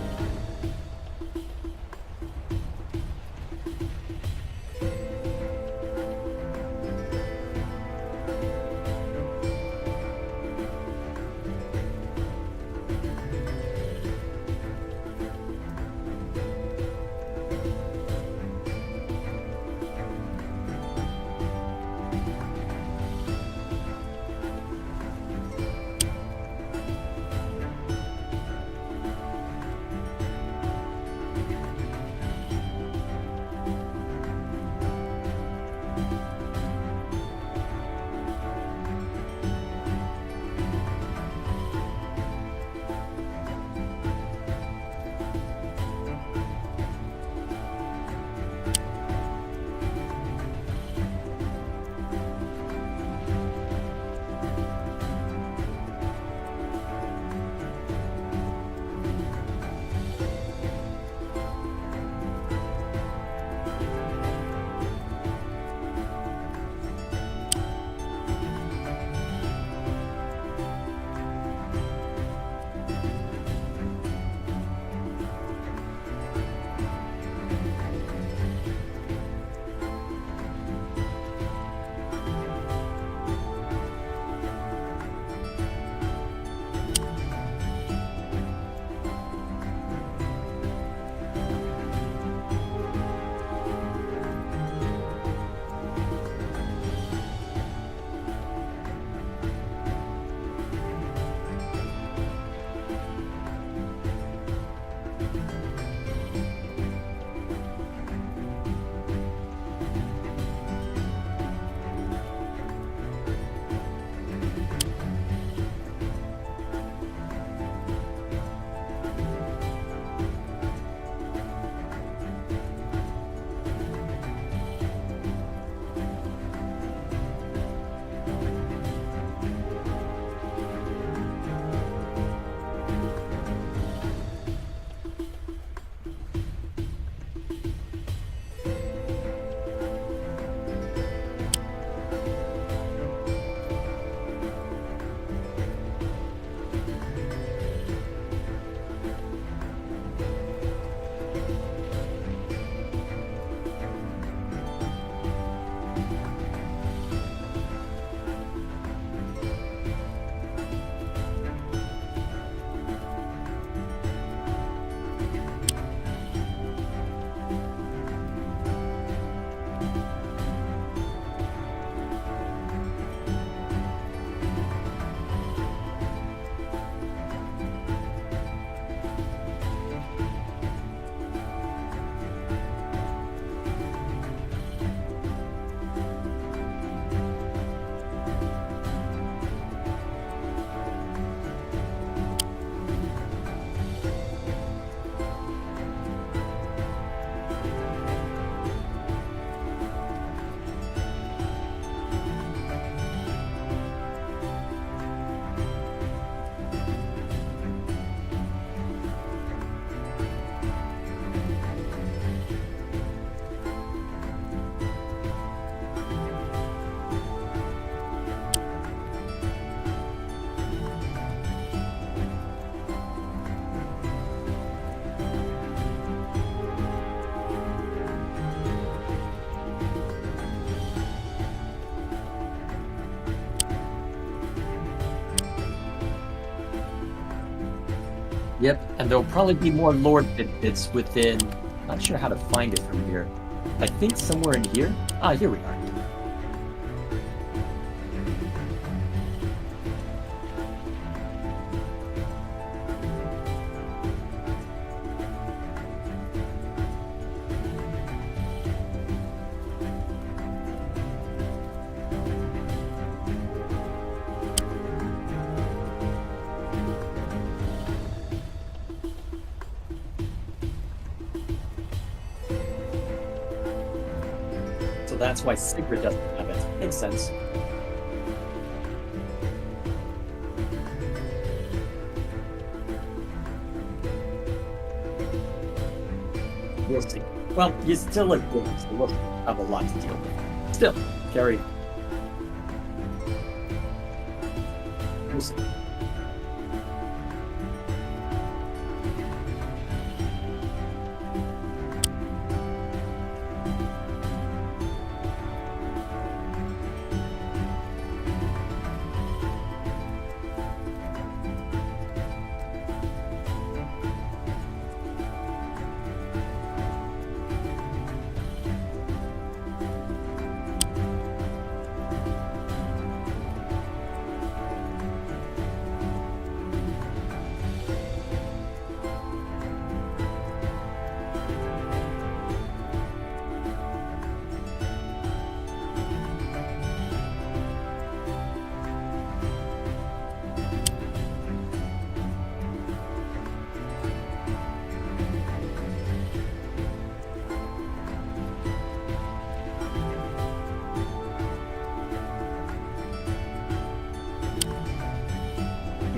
Yep, and there'll probably be more Lord bits within... Not sure how to find it from here. I think somewhere in here? Ah, here we are. So that's why Sigrid doesn't have it. Makes sense. We'll see. Well, you still look good, so we'll have a lot to deal with. Still, carry. We'll see.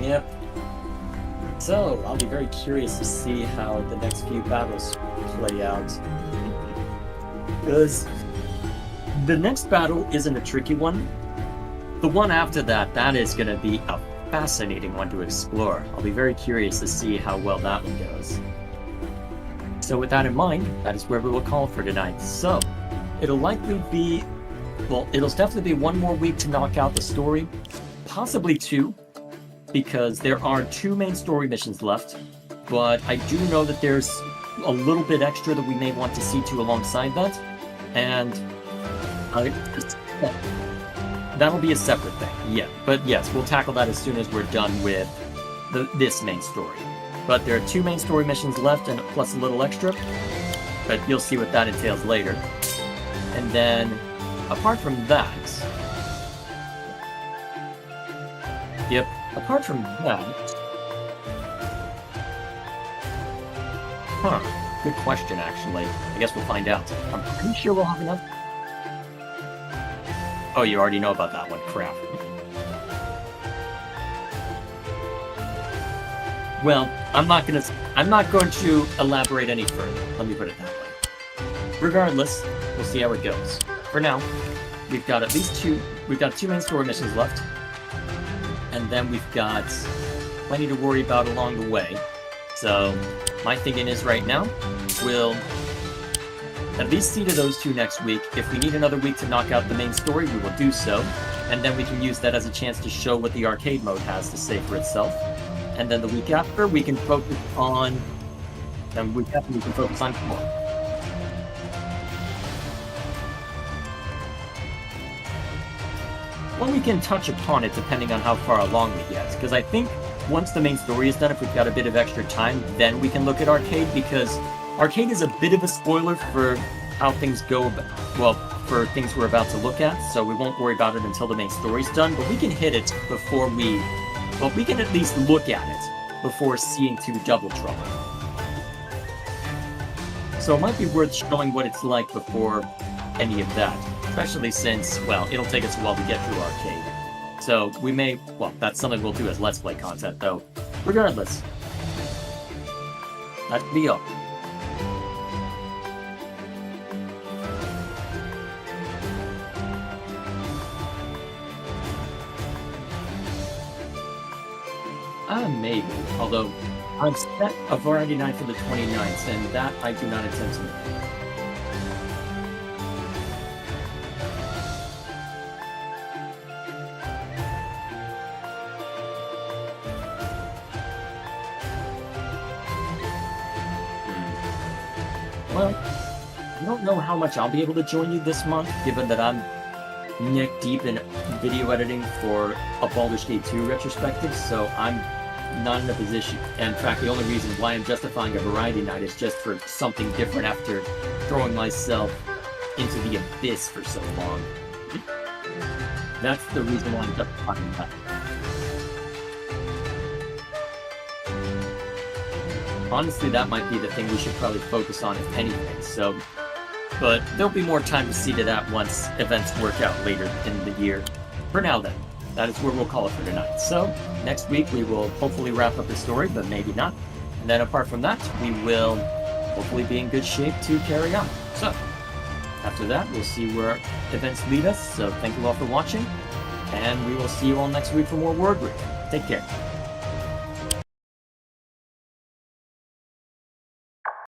Yep. So, I'll be very curious to see how the next few battles play out. Because the next battle isn't a tricky one. The one after that, that is going to be a fascinating one to explore. I'll be very curious to see how well that one goes. So with that in mind, that is where we will call for tonight. So, it'll likely be... Well, it'll definitely be one more week to knock out the story. Possibly two, because there are 2 main story missions left, but I do know that there's a little bit extra that we may want to see to alongside that, and that'll be a separate thing, yeah. But yes, we'll tackle that as soon as we're done with this main story. But there are 2 main story missions left, and plus a little extra, but you'll see what that entails later. And then, apart from that... Yep. Apart from that... Huh. Good question, actually. I guess we'll find out. I'm pretty sure we'll have enough... Oh, you already know about that one. Crap. Well, I'm not going to elaborate any further. Let me put it that way. Regardless, we'll see how it goes. For now, we've got at least 2... We've got 2 main story missions left. And then we've got plenty to worry about along the way. So, my thinking is right now, we'll at least see to those 2 next week. If we need another week to knock out the main story, we will do so. And then we can use that as a chance to show what the arcade mode has to say for itself. And then the week after, we can focus on... Then we can focus on more. Well, we can touch upon it depending on how far along we get, because I think once the main story is done, if we've got a bit of extra time, then we can look at arcade, because arcade is a bit of a spoiler for how things go, well, for things we're about to look at, so we won't worry about it until the main story's done, but we can hit it before we... Well, we can at least look at it before seeing to Double Trouble. So it might be worth showing what it's like before any of that. Especially since, well, it'll take us a while to get through arcade. So we may, well, that's something we'll do as Let's Play content, though. Regardless. That could be all. Maybe. Although, I've set a variety night for the 29th, and that I do not intend to make. well, I don't know how much I'll be able to join you this month, given that I'm neck deep in video editing for a Baldur's Gate 2 retrospective, so I'm not in a position. And in fact, the only reason why I'm justifying a variety night is just for something different after throwing myself into the abyss for so long. That's the reason why I'm justifying that. Honestly, that might be the thing we should probably focus on, if anything, so... But there'll be more time to see to that once events work out later in the year. For now, then, that is where we'll call it for tonight. So, next week we will hopefully wrap up the story, but maybe not. And then apart from that, we will hopefully be in good shape to carry on. So, after that, we'll see where events lead us. So, thank you all for watching, and we will see you all next week for more Wargroove. Take care.